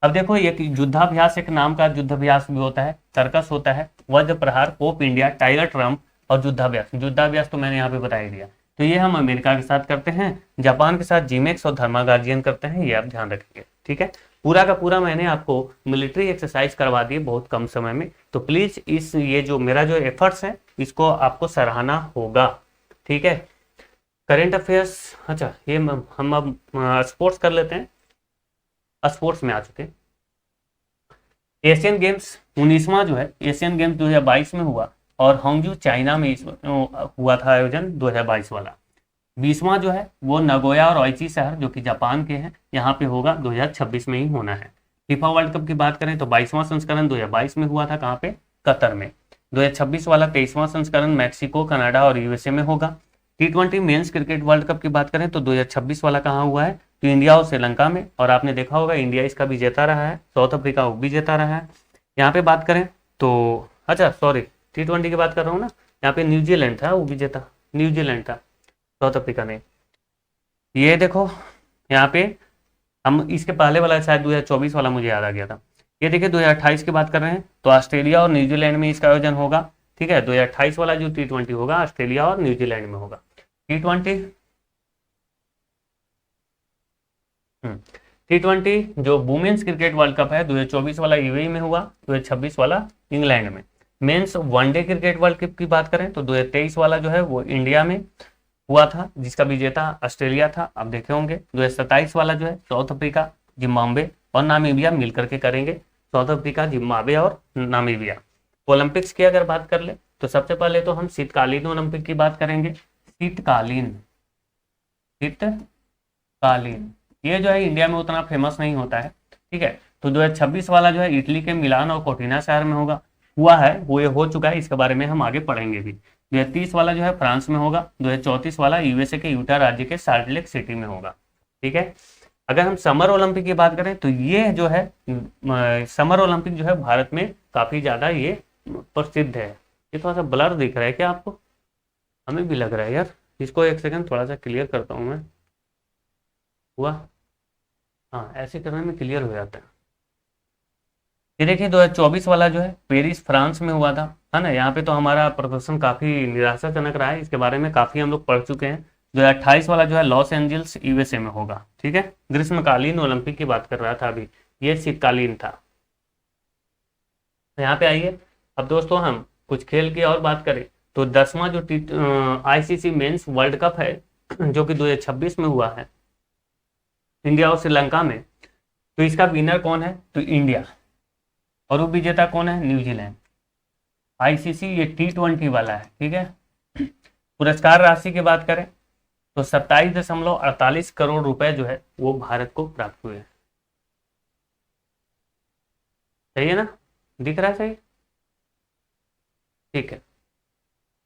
अब देखो ये युद्धाभ्यास एक नाम का युद्धाभ्यास भी होता है, सर्कस होता है, वज्र प्रहार, पोप इंडिया, टाइगर ट्रम्प और युद्धाभ्यास तो मैंने यहाँ पे बता ही दिया। तो ये हम अमेरिका के साथ करते हैं, जापान के साथ जीमेक्स और थर्मा गार्जियन करते हैं, ये आप ध्यान रखेंगे, ठीक है। पूरा का पूरा मैंने आपको मिलिट्री एक्सरसाइज करवा दिए बहुत कम समय में, तो प्लीज ये जो मेरा जो एफर्ट्स है इसको आपको सराहना होगा, ठीक है। करेंट अफेयर्स, अच्छा ये हम अब स्पोर्ट्स कर लेते हैं, स्पोर्ट्स में आ चुके। एशियन गेम्स 19वां जो है एशियन गेम्स 2022 में हुआ, और हांगजू चाइना में हुआ था आयोजन 2022 वाला। 20वां जो है वो नगोया और ओइची शहर जो कि जापान के हैं, यहाँ पे होगा 2026 में ही होना है। फीफा वर्ल्ड कप की बात करें तो 22वां संस्करण 2022 में हुआ था, कहाँ पे, कतर में। 2026 वाला 23वां संस्करण मैक्सिको, कनाडा और यूएसए में होगा। T20 men's cricket world cup की बात करें तो 2026 वाला कहाँ हुआ है, तो इंडिया और श्रीलंका में, और आपने देखा होगा इंडिया इसका विजेता रहा है, साउथ अफ्रीका वो विजेता रहा है। यहाँ पे बात करें तो, अच्छा सॉरी, T20 की बात कर रहा हूँ ना, यहाँ पे न्यूजीलैंड था वो विजेता, न्यूजीलैंड था, साउथ अफ्रीका ने। ये देखो यहाँ पे, हम इसके पहले वाला शायद 2024 वाला मुझे याद आ गया था। ये देखिए 2028 की बात कर रहे हैं तो ऑस्ट्रेलिया और न्यूजीलैंड में इसका आयोजन होगा। ठीक है, 2028 वाला जो T20 होगा ऑस्ट्रेलिया और न्यूजीलैंड में होगा। T20 T20 जो वुमेन्स क्रिकेट वर्ल्ड कप है 2024 वाला यूएई में हुआ, 2026 वाला इंग्लैंड में। Men's one day cricket world cup की बात करें तो 2023 वाला जो है वो इंडिया में हुआ था, जिसका विजेता ऑस्ट्रेलिया था, आप देखे होंगे। 2027 वाला जो है साउथ अफ्रीका, जिम्बाब्वे और नामीबिया मिलकर के करेंगे, साउथ अफ्रीका, जिम्बाब्वे और नामीबिया। ओलंपिक्स की अगर बात कर ले तो सबसे पहले तो हम शीतकालीन ओलंपिक की बात करेंगे। शीतकालीन, शीतकालीन ये जो है इंडिया में उतना फेमस नहीं होता है। ठीक है, तो 2026 वाला जो है इटली के मिलान और कोटिना शहर में होगा, हुआ है वो, ये हो चुका है, इसके बारे में हम आगे पढ़ेंगे भी। 2030 वाला जो है फ्रांस में होगा। 2034 वाला यूएसए के यूटा राज्य के साल्ट लेक सिटी में होगा। ठीक है, अगर हम समर ओलंपिक की बात करें तो ये जो है समर ओलंपिक जो है भारत में काफी ज्यादा ये प्रसिद्ध है। ये थोड़ा सा ब्लर दिख रहा है क्या आपको? हमें भी लग रहा है यार, इसको एक सेकंड थोड़ा सा क्लियर करता हूँ मैं। हुआ, हाँ ऐसे करने में क्लियर हो जाता है। ये देखिए 2024 वाला जो है पेरिस फ्रांस में हुआ था, है ना। यहाँ पे तो हमारा प्रदर्शन काफी निराशाजनक रहा है, इसके बारे में काफी हम लोग पढ़ चुके हैं। 2028 वाला जो है लॉस एंजल्स यूएसए में होगा। ठीक है, ग्रीष्मकालीन ओलंपिक की बात कर रहा था अभी, ये शीतकालीन था। यहाँ पे आइए, अब दोस्तों हम कुछ खेल की और बात करें तो 10वां जो आईसीसी मेंस वर्ल्ड कप है जो कि 2026 में हुआ है इंडिया और श्रीलंका में, तो इसका विनर कौन है, तो इंडिया, और वो विजेता कौन है, न्यूजीलैंड। आईसीसी ये T20 वाला है। ठीक है, पुरस्कार राशि की बात करें तो 27.48 करोड़ रुपए जो है वो भारत को प्राप्त हुए हैं। सही है ना, दिख रहा है सही? ठीक है,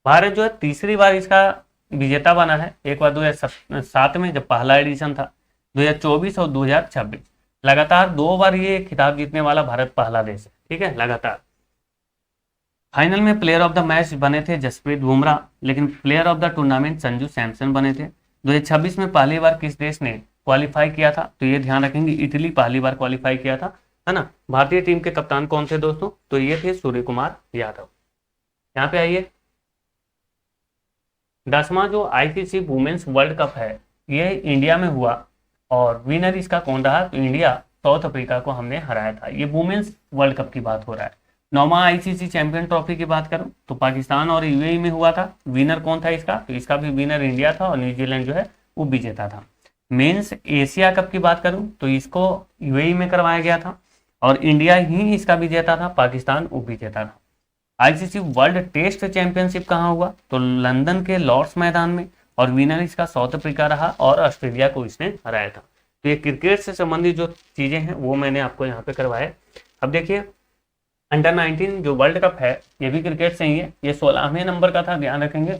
भारत जो है तीसरी बार इसका विजेता बना है। एक बार 2007 में जब पहला एडिशन था, 2024 और 2026 लगातार 2 बार ये खिताब जीतने वाला भारत पहला देश है। ठीक है, लगातार। फाइनल में प्लेयर ऑफ द मैच बने थे जसप्रीत बुमराह, लेकिन player of the tournament Sanju Samson बने थे। 2026 में पहली बार किस देश ने क्वालिफाई किया था, तो ये ध्यान रखेंगे, इटली पहली बार क्वालिफाई किया था, है ना। भारतीय टीम के कप्तान कौन थे दोस्तों, तो ये थे सूर्य कुमार यादव। यहाँ पे आइए, 10वां जो आईसीसी वुमेन्स वर्ल्ड कप है ये इंडिया में हुआ, और विनर इसका कौन रहा, तो इंडिया साउथ अफ्रीका को हमने हराया था। ये वुमेन्स वर्ल्ड कप की बात हो रहा है। 9वां आईसीसी चैंपियन ट्रॉफी की बात करूं तो पाकिस्तान और यूएई में हुआ था। विनर कौन था इसका, तो इसका भी विनर इंडिया था, और न्यूजीलैंड जो है वो विजेता था। मेंस एशिया कप की बात करूं तो इसको यूएई में करवाया गया था, और इंडिया ही इसका विजेता था, पाकिस्तान उप विजेता था। आईसीसी वर्ल्ड टेस्ट चैंपियनशिप कहाँ हुआ, तो लंदन के लॉर्ड्स मैदान में, और विनर इसका साउथ अफ्रीका रहा, और ऑस्ट्रेलिया को इसने हराया था। तो ये क्रिकेट से संबंधित जो चीजें हैं वो मैंने आपको यहाँ पे करवाए। अब देखिए अंडर 19 जो वर्ल्ड कप है ये भी क्रिकेट से ही है, ये 16वें नंबर का था, ध्यान रखेंगे।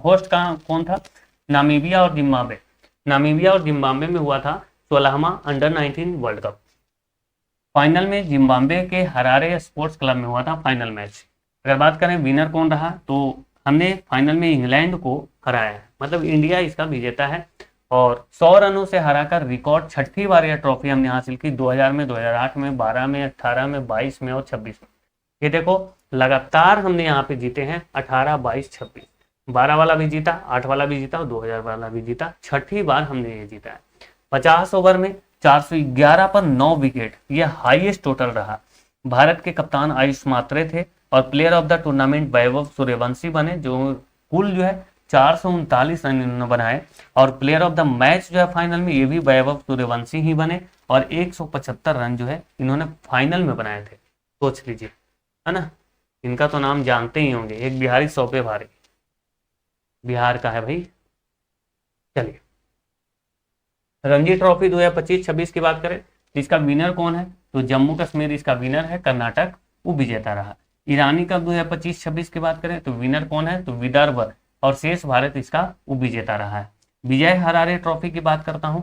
होस्ट का कौन था, नामीबिया और जिम्बाब्वे। नामीबिया और जिम्बाब्वे में हुआ था 16वां अंडर 19 वर्ल्ड कप। फाइनल में जिम्बाब्वे के हरारे स्पोर्ट्स क्लब में हुआ था फाइनल मैच। अगर बात करें विनर कौन रहा, तो हमने फाइनल में इंग्लैंड को हराया है, मतलब इंडिया इसका विजेता है, और 100 रनों से हराकर रिकॉर्ड 6ठी बार यह ट्रॉफी हमने हासिल की। 2000 में, 2008 में, 12 में, 18 में, 22 में और 26 में। ये देखो लगातार हमने यहाँ पे जीते हैं 18, 22, 26। 12 वाला भी जीता, 8 वाला भी जीता और 2000 वाला भी जीता, 6ठी बार हमने ये जीता है। 50 ओवर में 411 पर 9 विकेट, ये हाईएस्ट टोटल रहा। भारत के कप्तान आयुष मात्रे थे, और player of the tournament Vaibhav Suryavanshi बने, जो कुल जो है 439 रन इन्होंने बनाए, और प्लेयर ऑफ द मैच जो है फाइनल में ये भी वैभव सूर्यवंशी ही बने, और 175 रन जो है इन्होंने फाइनल में बनाए थे। सोच लीजिए, है ना। इनका तो नाम जानते ही होंगे, एक बिहारी 100 पे भारी, बिहार का है भाई। चलिए, रणजी ट्रॉफी 2025-26 की बात करें तो इसका विनर कौन है, तो जम्मू कश्मीर इसका विनर है, कर्नाटक वो विजेता रहा। ईरानी कप 2025-26 की बात करें तो विनर कौन है, तो विदर्भ और शेष भारत इसका उपविजेता रहा है। विजय हरारे ट्रॉफी की बात करता हूं,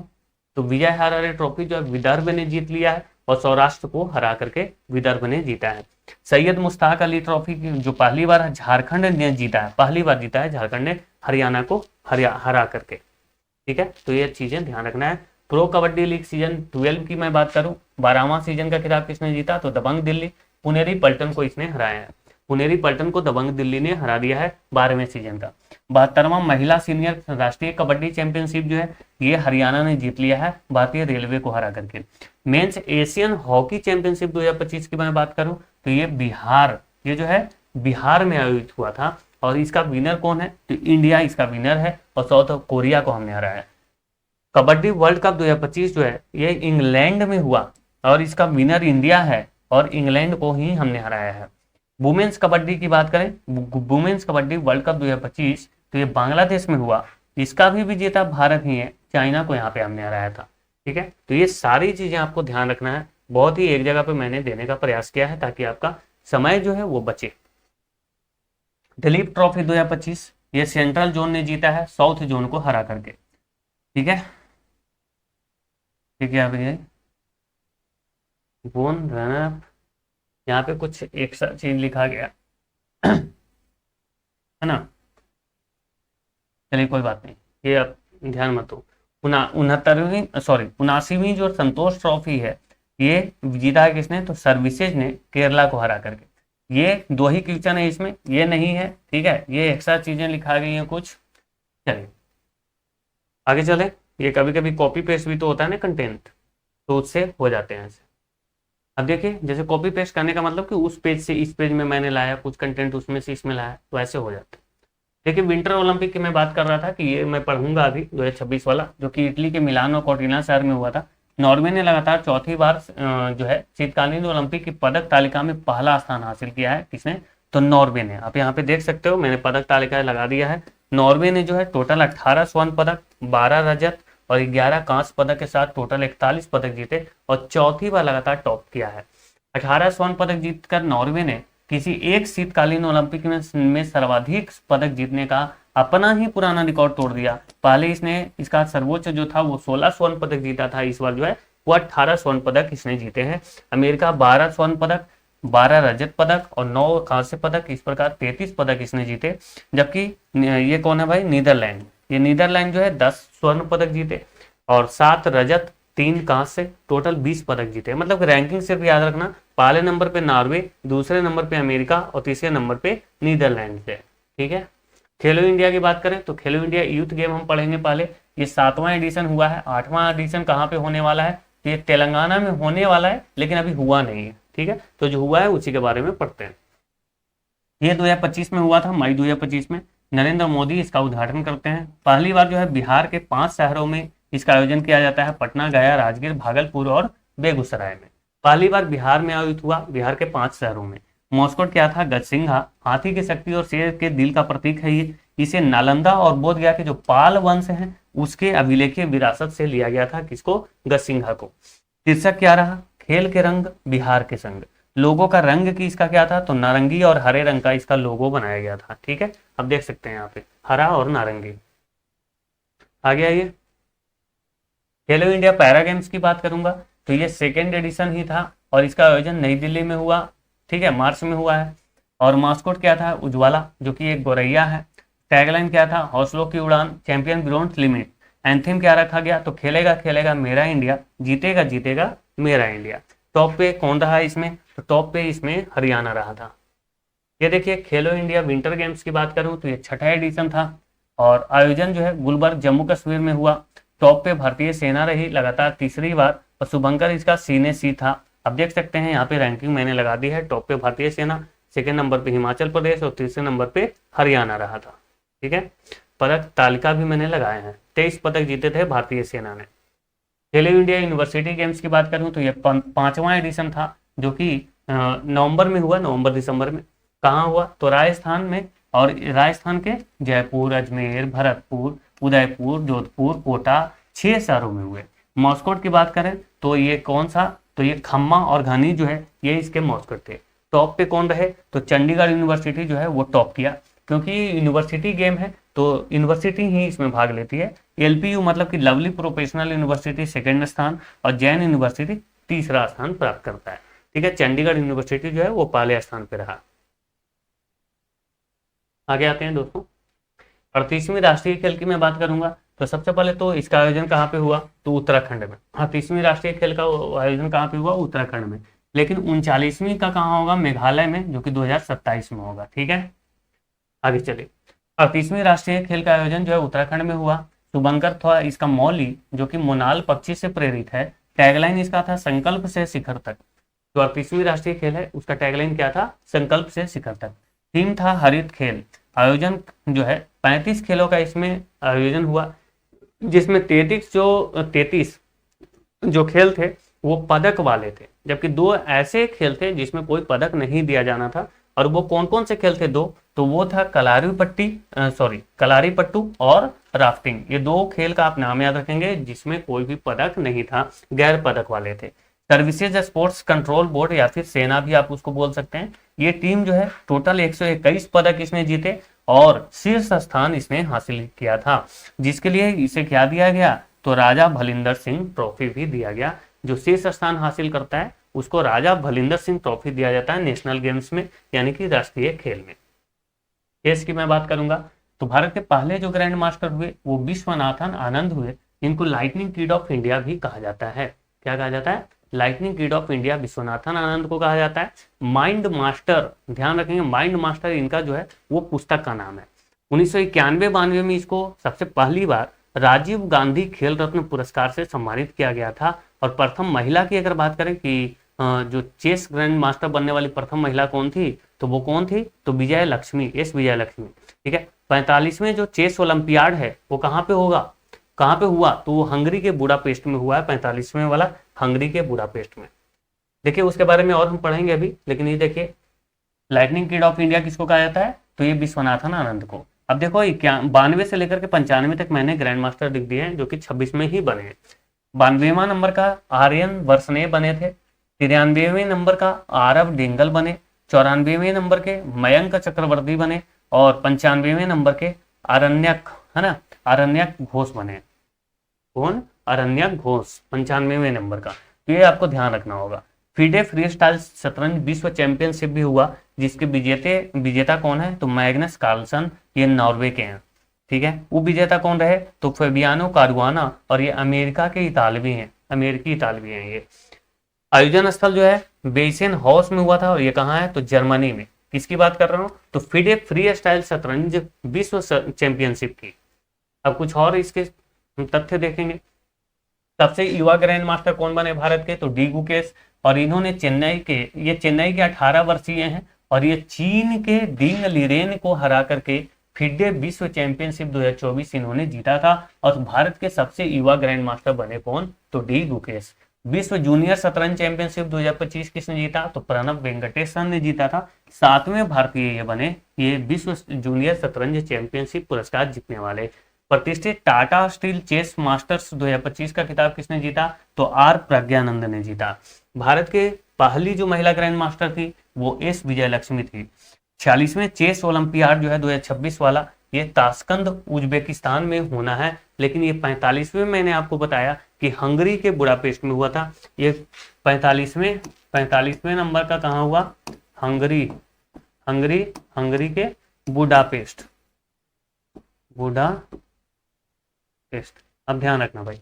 तो विजय हरारे ट्रॉफी जो है विदर्भ ने जीत लिया है और सौराष्ट्र को हरा करके विदर्भ ने जीता है। सैयद मुश्ताक अली ट्रॉफी की जो पहली बार झारखंड ने जीता है, पहली बार जीता है झारखंड ने हरियाणा को हरा करके। ठीक है, तो ये चीजें ध्यान रखना है। प्रो कबड्डी लीग सीजन 12 की मैं बात करूं, 12वां सीजन का खिताब किसने जीता, तो दबंग दिल्ली, पुनेरी पल्टन को इसने हराया है। पुनेरी पल्टन को दबंग दिल्ली ने हरा दिया है 12वें सीजन का। 72वां महिला सीनियर राष्ट्रीय कबड्डी चैंपियनशिप जो है ये हरियाणा ने जीत लिया है भारतीय रेलवे को हरा करके। मेंस एशियन हॉकी चैंपियनशिप 2025 की मैं बात करूं तो ये बिहार, ये जो है बिहार में आयोजित हुआ था और इसका विनर कौन है, तो इंडिया इसका विनर है और साउथ कोरिया को हमने हराया। कबड्डी वर्ल्ड कप 2025 जो है ये इंग्लैंड में हुआ और इसका विनर इंडिया है और इंग्लैंड को ही हमने हराया है। वुमेन्स कबड्डी की बात करें, वुमेन्स कबड्डी वर्ल्ड कप 2025 तो ये बांग्लादेश में हुआ, इसका भी विजेता भारत ही है, चाइना को यहाँ पे हमने हराया था। ठीक है, तो ये सारी चीजें आपको ध्यान रखना है, बहुत ही एक जगह पे मैंने देने का प्रयास किया है ताकि आपका समय जो है वो बचे। दिलीप ट्रॉफी 2025 ये सेंट्रल जोन ने जीता है साउथ जोन को हरा करके। ठीक है, ठीक है, अभी बोन रनअप यहाँ पे कुछ एक्स्ट्रा चीज लिखा गया है ना, चलिए कोई बात नहीं, ये अब ध्यान मत दो। 79वीं जो संतोष ट्रॉफी है ये जीता है किसने, तो सर्विसेज ने केरला को हरा करके। ये दो ही क्वेश्चन है इसमें, ये नहीं है। ठीक है, ये एक्स्ट्रा चीजें लिखा गई हैं कुछ। चलिए आगे चले, ये कभी कभी कॉपी पेस्ट भी तो होता है ना कंटेंट, तो उससे हो जाते हैं ऐसे। अब देखिए जैसे कॉपी पेस्ट करने का मतलब कि उस पेज से इस पेज में मैंने लाया कुछ कंटेंट, उसमें से इसमें लाया, तो ऐसे हो जाते हैं। देखिए विंटर ओलंपिक की मैं बात कर रहा था कि ये मैं पढ़ूंगा अभी 2026 वाला, जो कि इटली के मिलान और कोर्टिना शहर में हुआ था। नॉर्वे ने लगातार चौथी बार जो है शीतकालीन ओलंपिक की पदक तालिका में पहला स्थान हासिल किया है। किसने, तो नॉर्वे ने। आप यहाँ पे देख सकते हो मैंने पदक तालिका लगा दिया है। नॉर्वे ने जो है टोटल 18 स्वर्ण पदक, 12 रजत और 11 कांस्य पदक के साथ टोटल 41 पदक जीते और चौथी बार लगातार टॉप किया है। 18 स्वर्ण पदक जीतकर नॉर्वे ने किसी एक शीतकालीन ओलंपिक में सर्वाधिक पदक जीतने का अपना ही पुराना रिकॉर्ड तोड़ दिया। पहले इसने इसका सर्वोच्च जो था वो 16 स्वर्ण पदक जीता था, इस बार जो है वो 18 स्वर्ण पदक इसने जीते हैं। अमेरिका 12 स्वर्ण पदक, 12 रजत पदक और 9 कांस्य पदक, इस प्रकार 33 पदक इसने जीते। जबकि ये कौन है भाई, नीदरलैंड। ये नीदरलैंड जो है 10 स्वर्ण पदक जीते और 7 रजत, 3 कांस्य, टोटल 20 पदक जीते। मतलब रैंकिंग सिर्फ याद रखना, पहले नंबर पे नॉर्वे, दूसरे नंबर पे अमेरिका और तीसरे नंबर पे नीदरलैंड है। ठीक है, खेलो इंडिया की बात करें तो खेलो इंडिया यूथ गेम हम पढ़ेंगे पहले। ये 7वां एडिशन हुआ है। 8वां एडिशन कहाँ पे होने वाला है, ये तेलंगाना में होने वाला है, लेकिन अभी हुआ नहीं है। ठीक है, तो जो हुआ है उसी के बारे में पढ़ते हैं। ये 2025 में हुआ था, मई 2025 में। नरेंद्र मोदी इसका उद्घाटन करते हैं। पहली बार जो है बिहार के 5 शहरों में इसका आयोजन किया जाता है, पटना, गया, राजगीर, भागलपुर और बेगूसराय में। पहली बार बिहार में आयोजित हुआ, बिहार के 5 शहरों में। मॉस्कोट क्या था, गजसिंघा, हाथी की शक्ति और शेर के दिल का प्रतीक है ये। इसे नालंदा और बोध गया के जो पाल वंश हैं उसके अभिलेखीय विरासत से लिया गया था। किसको, गजसिंघा को। शीर्षक क्या रहा, खेल के रंग बिहार के संग। लोगों का रंग की इसका क्या था, तो नारंगी और हरे रंग का इसका लोगो बनाया गया था। ठीक है, अब देख सकते हैं यहाँ पे हरा और नारंगी। आगे आइए, खेलो इंडिया पैरा गेम्स की बात करूंगा तो ये 2nd एडिशन ही था और इसका आयोजन नई दिल्ली में हुआ। ठीक है, मार्च में हुआ है। और मास्कोट क्या था, उज्ज्वला, जो कि एक गोरैया है। टैगलाइन क्या था, हौसलों की उड़ान, चैंपियन बियॉन्ड लिमिट। एंथम क्या रखा गया, तो खेलेगा खेलेगा मेरा इंडिया, जीतेगा जीतेगा मेरा इंडिया। टॉप पे कौन रहा इसमें, तो टॉप पे इसमें हरियाणा रहा था। ये देखिए खेलो इंडिया विंटर गेम्स की बात करूं तो ये 6ठा एडिशन था और आयोजन जो है गुलबर्ग, जम्मू कश्मीर में हुआ। टॉप पे भारतीय सेना रही लगातार तीसरी बार और शुभंकर इसका सीने सी था। अब देख सकते हैं यहाँ पे रैंकिंग मैंने लगा दी है। टॉप पे भारतीय सेना, 2nd नंबर पे हिमाचल प्रदेश और तीसरे नंबर पे हरियाणा रहा था। ठीक है, पदक तालिका भी मैंने लगाए हैं। 23 पदक जीते थे भारतीय सेना ने। खेलो इंडिया यूनिवर्सिटी गेम्स की बात करूं तो ये 5वां एडिशन था जो कि नवंबर में हुआ, नवंबर दिसंबर में। कहाँ हुआ, तो राजस्थान में, और राजस्थान के जयपुर, अजमेर, भरतपुर उदयपुर, जोधपुर, कोटा, 6 शहरों में हुए। मॉस्कोट की बात करें तो ये कौन सा, तो ये खम्मा और घनी जो है ये इसके मॉस्कोट थे। टॉप पे कौन रहे, तो चंडीगढ़ यूनिवर्सिटी जो है वो टॉप किया, क्योंकि यूनिवर्सिटी गेम है तो यूनिवर्सिटी ही इसमें भाग लेती है। एलपीयू मतलब कि लवली प्रोफेशनल यूनिवर्सिटी सेकंड स्थान और जैन यूनिवर्सिटी तीसरा स्थान प्राप्त करता है। ठीक है, चंडीगढ़ यूनिवर्सिटी जो है वो पहले स्थान पे रहा। आगे आते हैं दोस्तों, 38वीं राष्ट्रीय खेल की मैं बात करूंगा तो सबसे पहले तो इसका आयोजन कहाँ पे हुआ, तो उत्तराखंड में। 38वीं राष्ट्रीय खेल का आयोजन कहाँ पे हुआ, उत्तराखंड में। लेकिन 39वीं का कहाँ होगा, मेघालय में, जो कि 2027 में होगा। ठीक है, आगे चलिए। 38वीं राष्ट्रीय खेल का आयोजन जो है उत्तराखंड में हुआ। शुभंकर था इसका मौली, जो कि मोनाल पक्षी से प्रेरित है। टैगलाइन इसका था संकल्प से शिखर तक। जो 38वीं राष्ट्रीय खेल है उसका टैगलाइन क्या था, संकल्प से शिखर तक। थीम था हरित खेल। आयोजन जो है 35 खेलों का इसमें आयोजन हुआ, जिसमें 33 जो खेल थे वो पदक वाले थे, जबकि 2 ऐसे खेल थे जिसमें कोई पदक नहीं दिया जाना था। और वो कौन कौन से खेल थे 2, तो वो था कलारी पट्टू और राफ्टिंग। ये 2 खेल का आप नाम याद रखेंगे जिसमें कोई भी पदक नहीं था, गैर पदक वाले थे। सर्विसेज स्पोर्ट्स कंट्रोल बोर्ड या फिर सेना भी आप उसको बोल सकते हैं। ये टीम जो है टोटल 121 पदक इसने जीते और शीर्ष स्थान इसने हासिल किया था, जिसके लिए इसे क्या दिया गया, तो राजा भलिंदर सिंह ट्रॉफी भी दिया गया। जो शीर्ष स्थान हासिल करता है उसको राजा भलिंदर सिंह ट्रॉफी दिया जाता है नेशनल गेम्स में, यानी कि राष्ट्रीय खेल में। चेस की मैं बात करूंगा तो भारत के पहले जो ग्रैंड मास्टर हुए वो विश्वनाथन आनंद हुए। इनको लाइटनिंग किड ऑफ इंडिया भी कहा जाता है। क्या कहा जाता है, lightning kid of India Viswanathan Anand को कहा जाता है। माइंड मास्टर, ध्यान रखेंगे, माइंड मास्टर इनका जो है वो पुस्तक का नाम है। 1991-92 में इसको सबसे पहली बार राजीव गांधी खेल रत्न पुरस्कार से सम्मानित किया गया था। और प्रथम महिला की अगर बात करें कि जो चेस ग्रैंड मास्टर बनने वाली प्रथम महिला कौन थी, तो वो कौन थी, तो विजय लक्ष्मी, एस विजय लक्ष्मी। ठीक है, 45वें जो चेस ओलंपियाड है वो कहाँ पे होगा, कहाँ पे हुआ, तो वो हंगरी के बुडापेस्ट में हुआ है। 45वें वाला हंगरी के बुडापेस्ट में। देखिए उसके बारे में और हम पढ़ेंगे अभी, लेकिन ये देखिए लाइटनिंग किड ऑफ इंडिया किसको कहा जाता है, तो ये विश्वनाथन आनंद को। अब देखो 92 से लेकर के 95 तक मैंने ग्रैंड मास्टर लिख दिए हैं, जो कि 26 में ही बने हैं। 92वां नंबर का आर्यन वर्सने बने थे। 93वें नंबर का आरव डेंगल बने। 94वें नंबर के मयंक चक्रवर्ती बने। और 95वें नंबर के अरण्यक, है ना, अरण्यक घोष बने। कौन, अरण्यक घोष 95वें नंबर का। तो ये आपको ध्यान रखना होगा। फीडे फ्री स्टाइल शतरंज विश्व चैंपियनशिप भी हुआ, जिसके विजेता कौन है, तो मैग्नस कार्लसन, ये नॉर्वे के हैं। ठीक है, वो विजेता कौन रहे, तो फेबियानो कारुआना, और ये अमेरिका के इतालवी हैं, अमेरिकी इतालवी हैं ये। आयोजन स्थल जो है बेसेन हाउस में हुआ था, और ये कहाँ है, तो जर्मनी में। किसकी बात कर रहा हूँ, तो फिडे फ्री स्टाइल शतरंज विश्व चैंपियनशिप की। अब कुछ और इसके तथ्य देखेंगे। सबसे युवा ग्रैंड मास्टर कौन बने भारत के, तो डी गुकेश। और इन्होंने चेन्नई के 18 वर्षीय हैं, और ये चीन के डिंग लिरेन को हरा करके फिडे विश्व चैंपियनशिप 2024 इन्होंने जीता था। और भारत के सबसे युवा ग्रैंड मास्टर बने कौन, तो डी गुकेश। विश्व जूनियर शतरंज चैंपियनशिप 2025 किसने जीता, तो प्रणब वेंकटेशन ने जीता था। 7वें भारतीय ये बने, ये विश्व जूनियर शतरंज चैंपियनशिप पुरस्कार जीतने वाले। प्रतिष्ठित टाटा स्टील चेस मास्टर्स 2025 का खिताब किसने जीता, तो आर प्रज्ञानंद ने जीता। भारत के पहली जो महिला ग्रैंड मास्टर थी वो एस विजय लक्ष्मी थी। 46वें चेस ओलंपियाड जो है 2026 वाला, ये ताशकंद उज्बेकिस्तान में होना है। लेकिन ये 45वें मैंने आपको बताया कि हंगरी के बुडापेस्ट में हुआ था। ये 45वें नंबर का कहाँ हुआ, हंगरी के बुडापेस्ट। अब ध्यान रखना भाई,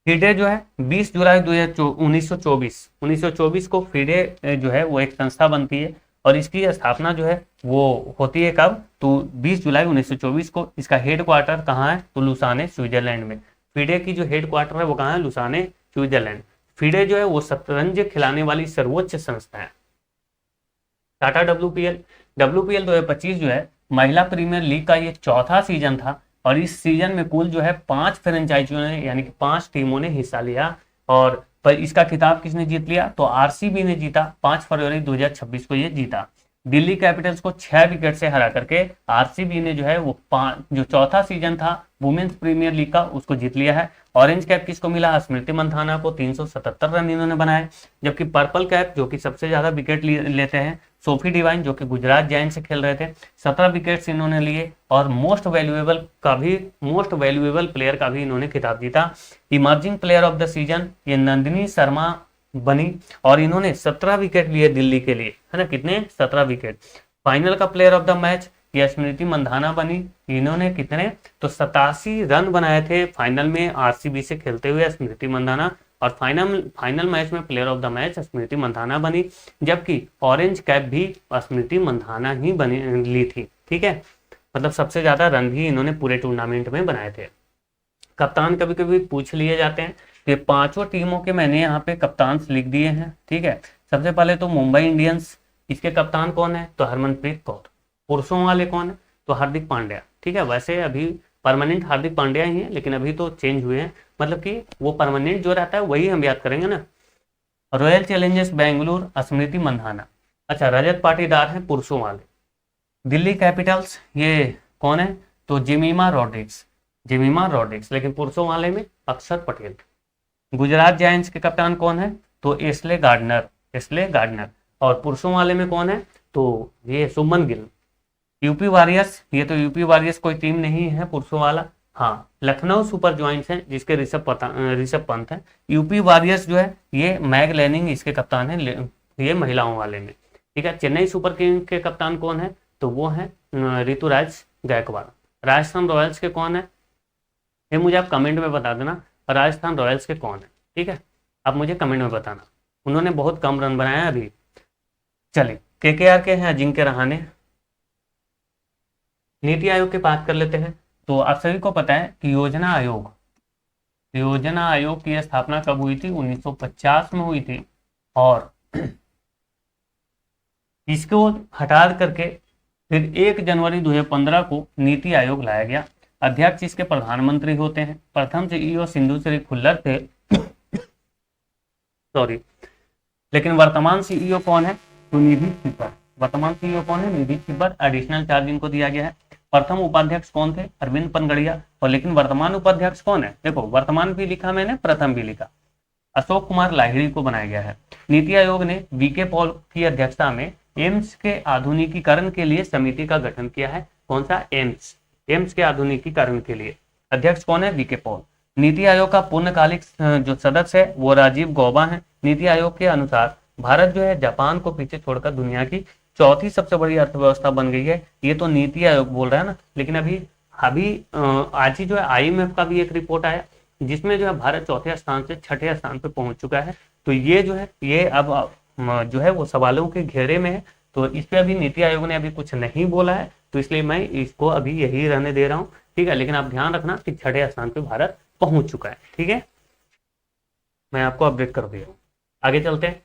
फिडे जो है 20 जुलाई 1924 को फिडे जो है वो एक संस्था बनती है, और इसकी स्थापना जो है वो होती है कब, तो 20 जुलाई 1924 को। इसका हेड क्वार्टर कहाँ है, तो लुसाने स्विट्जरलैंड में। फिडे की जो हेड क्वार्टर है वो कहाँ है, लुसाने स्विट्जरलैंड। फिडे जो है वो शतरंज खिलाने वाली सर्वोच्च संस्था है। टाटा WPL 2025 जो है महिला प्रीमियर लीग का ये चौथा सीजन था, और इस सीजन में कुल जो है 5 फ्रेंचाइजियों ने, यानी कि 5 टीमों ने हिस्सा लिया। और पर इसका खिताब किसने जीत लिया, तो आरसीबी ने जीता। 5 फरवरी 2026 को ये जीता। दिल्ली कैपिटल्स को 6 विकेट से हरा करके आरसीबी ने जो है वो जो चौथा सीजन था वुमेन्स प्रीमियर लीग का उसको जीत लिया है। ऑरेंज कैप किसको मिला? स्मृति मंधाना को, 377 रन इन्होंने बनाए। जबकि पर्पल कैप जो कि सबसे ज्यादा विकेट लेते हैं, सोफी डिवाइन जो कि गुजरात जायंट्स से खेल रहे थे, 17 विकेट्स इन्होंने लिए। और मोस्ट वैल्यूएबल प्लेयर का भी इन्होंने खिताब जीता। Emerging player of the season ये नंदिनी शर्मा बनी और इन्होंने 17 विकेट लिए दिल्ली के लिए, है ना, कितने? 17 विकेट। फाइनल का प्लेयर ऑफ द मैच ये स्मृति मंधाना बनी, इन्होंने कितने? तो 87 रन बनाए थे फाइनल में आरसीबी से खेलते हुए स्मृति मंधाना। और फाइनल मैच में player of the match Smriti Mandhana बनी। जबकि ऑरेंज कैप भी स्मृति मंधाना ही बनी ली थी, ठीक है। मतलब सबसे ज्यादा रन भी इन्होंने पूरे टूर्नामेंट में बनाए थे। कप्तान कभी कभी पूछ लिए जाते हैं, ये पांचों टीमों के मैंने यहाँ पे कप्तान लिख दिए हैं, ठीक है। सबसे पहले तो मुंबई इंडियंस, इसके कप्तान कौन है? तो हरमनप्रीत कौर। पुरुषों वाले कौन है? तो हार्दिक पांड्या, ठीक है। वैसे अभी परमानेंट हार्दिक पांड्या ही है, लेकिन अभी तो चेंज हुए हैं, मतलब कि वो परमानेंट जो रहता है वही हम याद करेंगे ना। Royal Challengers Bengaluru Smriti Mandhana. अच्छा, रजत पाटीदार है पुरुषों वाले। दिल्ली कैपिटल्स ये कौन है? तो जेमिमा रॉड्रिग्स, लेकिन पुरुषों वाले में अक्षर पटेल। गुजरात जायंट्स के कप्तान कौन है? तो एस्ले गार्डनर। और पुरुषों वाले में कौन है? तो ये शुभमन गिल। यूपी वॉरियर्स, ये तो यूपी वॉरियर्स कोई टीम नहीं है पुरुषों वाला, हाँ, लखनऊ सुपर जॉइंट्स हैं जिसके ऋषभ पंत है। यूपी वॉरियर्स जो है ये मैग लैनिंग इसके कप्तान है, ये महिलाओं वाले में, ठीक है। चेन्नई सुपर किंग के कप्तान कौन है? तो वो है ऋतुराज गायकवाड़। राजस्थान रॉयल्स के कौन है? ये मुझे आप कमेंट में बता देना, राजस्थान रॉयल्स के कौन है, ठीक है। आप मुझे कमेंट में बताना, उन्होंने बहुत कम रन बनाए अभी। चलिए, केकेआर के हैं अजिंक्य रहाणे। नीति आयोग की बात कर लेते हैं। तो आप सभी को पता है कि योजना आयोग की स्थापना कब हुई थी? 1950 में हुई थी। और इसको हटा करके फिर 1 जनवरी 2015 को नीति आयोग लाया गया। अध्यक्ष इसके प्रधानमंत्री होते हैं। प्रथम सीईओ सिंधु श्री खुल्लर थे सॉरी, लेकिन वर्तमान सीईओ कौन है? तो निधि छिब्बर। वर्तमान सीईओ कौन है? निधि छिब्बर। एडिशनल चार्ज इनको दिया गया है। प्रथम उपाध्यक्ष कौन थे? अरविंद पनगड़िया। और लेकिन वर्तमान उपाध्यक्ष कौन है? देखो, वर्तमान भी लिखा मैंने, प्रथम भी लिखा, अशोक कुमार लाहिड़ी को बनाया गया है। नीति आयोग ने वीके पॉल की अध्यक्षता में एम्स के आधुनिकीकरण के लिए समिति का गठन किया है। कौन सा? एम्स के आधुनिकीकरण के लिए अध्यक्ष कौन है? वीके पॉल। नीति आयोग का पूर्णकालिक जो सदस्य है वो राजीव गौबा है। नीति आयोग के अनुसार भारत जो है जापान को पीछे छोड़कर दुनिया की चौथी सबसे बड़ी अर्थव्यवस्था बन गई है। ये तो नीति आयोग बोल रहा है ना, लेकिन अभी आज ही जो है आईएमएफ का भी एक रिपोर्ट आया जिसमें जो है भारत चौथे स्थान से छठे स्थान पे पहुंच चुका है। तो ये जो है ये अब जो है वो सवालों के घेरे में है। तो इस पे अभी नीति आयोग ने अभी कुछ नहीं बोला है, तो इसलिए मैं इसको अभी यही रहने दे रहा हूँ, ठीक है। लेकिन आप ध्यान रखना कि छठे स्थान पे भारत पहुंच चुका है, ठीक है। मैं आपको अपडेट कर दिया हूँ। आगे चलते हैं।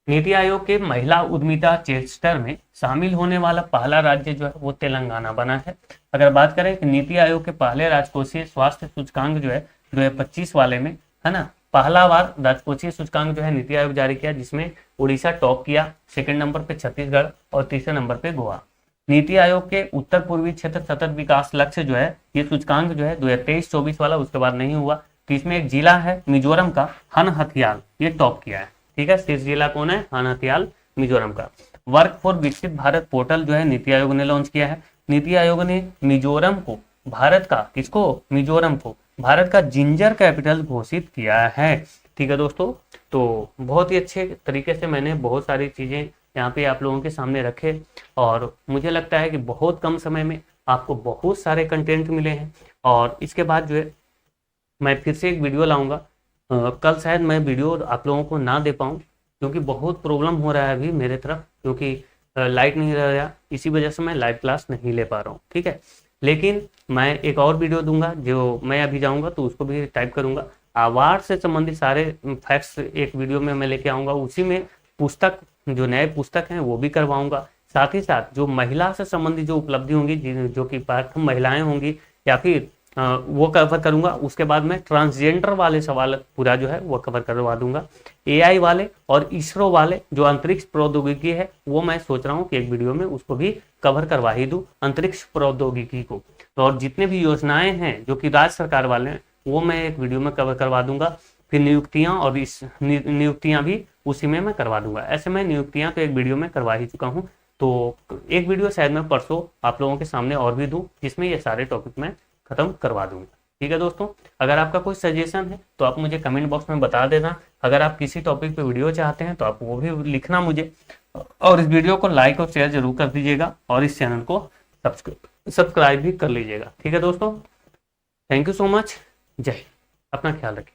नीति आयोग के महिला उद्यमिता चेस्टर में शामिल होने वाला पहला राज्य जो है वो तेलंगाना बना है। अगर बात करें कि नीति आयोग के पहले राजकोषीय स्वास्थ्य सूचकांक जो है 2025 वाले में, है ना, पहला बार राजकोषीय सूचकांक जो है नीति आयोग जारी किया, जिसमें उड़ीसा टॉप किया, सेकंड नंबर पे छत्तीसगढ़ और तीसरे नंबर पे गोवा। नीति आयोग के उत्तर पूर्वी क्षेत्र सतत विकास लक्ष्य जो है ये सूचकांक जो है 2023-24 वाला उसके बाद नहीं हुआ। तो इसमें एक जिला है मिजोरम का, हनहथियाल, ये टॉप किया है, ठीक है। शीर्ष जिला कौन है? हनहथियाल, मिजोरम का। वर्क फॉर विकसित भारत पोर्टल जो है नीति आयोग ने लॉन्च किया है। नीति आयोग ने मिजोरम को भारत का, किसको? मिजोरम को भारत का जिंजर कैपिटल घोषित किया है, ठीक है दोस्तों। तो बहुत ही अच्छे तरीके से मैंने बहुत सारी चीजें यहाँ पे आप लोगों के सामने रखे और मुझे लगता है कि बहुत कम समय में आपको बहुत सारे कंटेंट मिले हैं। और इसके बाद जो है मैं फिर से एक वीडियो लाऊंगा। कल शायद मैं वीडियो आप लोगों को ना दे पाऊँ क्योंकि बहुत प्रॉब्लम हो रहा है अभी मेरे तरफ, क्योंकि लाइट नहीं रह रहा, इसी वजह से मैं लाइव क्लास नहीं ले पा रहा हूँ, ठीक है। लेकिन मैं एक और वीडियो दूंगा, जो मैं अभी जाऊंगा तो उसको भी टाइप करूंगा। आवाज से संबंधित सारे फैक्ट्स एक वीडियो में मैं लेके आऊंगा। उसी में पुस्तक, जो नए पुस्तक हैं वो भी करवाऊंगा। साथ ही साथ जो महिला से संबंधित जो उपलब्धि होंगी, जो कि प्रथम महिलाएं होंगी या फिर वो कवर करूंगा। उसके बाद में ट्रांसजेंडर वाले सवाल पूरा जो है वो कवर करवा दूंगा। एआई वाले और इसरो वाले जो अंतरिक्ष प्रौद्योगिकी है वो मैं सोच रहा हूँ कि एक वीडियो में उसको भी कवर करवा ही दूँ, अंतरिक्ष प्रौद्योगिकी को। और जितने भी योजनाएं हैं जो कि राज्य सरकार वाले हैं वो मैं एक वीडियो में कवर करवा दूंगा। फिर नियुक्तियां, और इस नियुक्तियां भी उसी में मैं करवा दूंगा। ऐसे मैं नियुक्तियां तो एक वीडियो में करवा ही चुका हूँ, तो एक वीडियो शायद मैं परसों आप लोगों के सामने और भी दूं जिसमें ये सारे टॉपिक मैं खत्म करवा दूंगा। ठीक है दोस्तों, अगर आपका कोई सजेशन है तो आप मुझे कमेंट बॉक्स में बता देना। अगर आप किसी टॉपिक पे वीडियो चाहते हैं तो आप वो भी लिखना मुझे, और इस वीडियो को लाइक और शेयर जरूर कर दीजिएगा, और इस चैनल को सब्सक्राइब भी कर लीजिएगा। ठीक है दोस्तों, थैंक यू सो मच। जय हिंद, अपना ख्याल रखिए।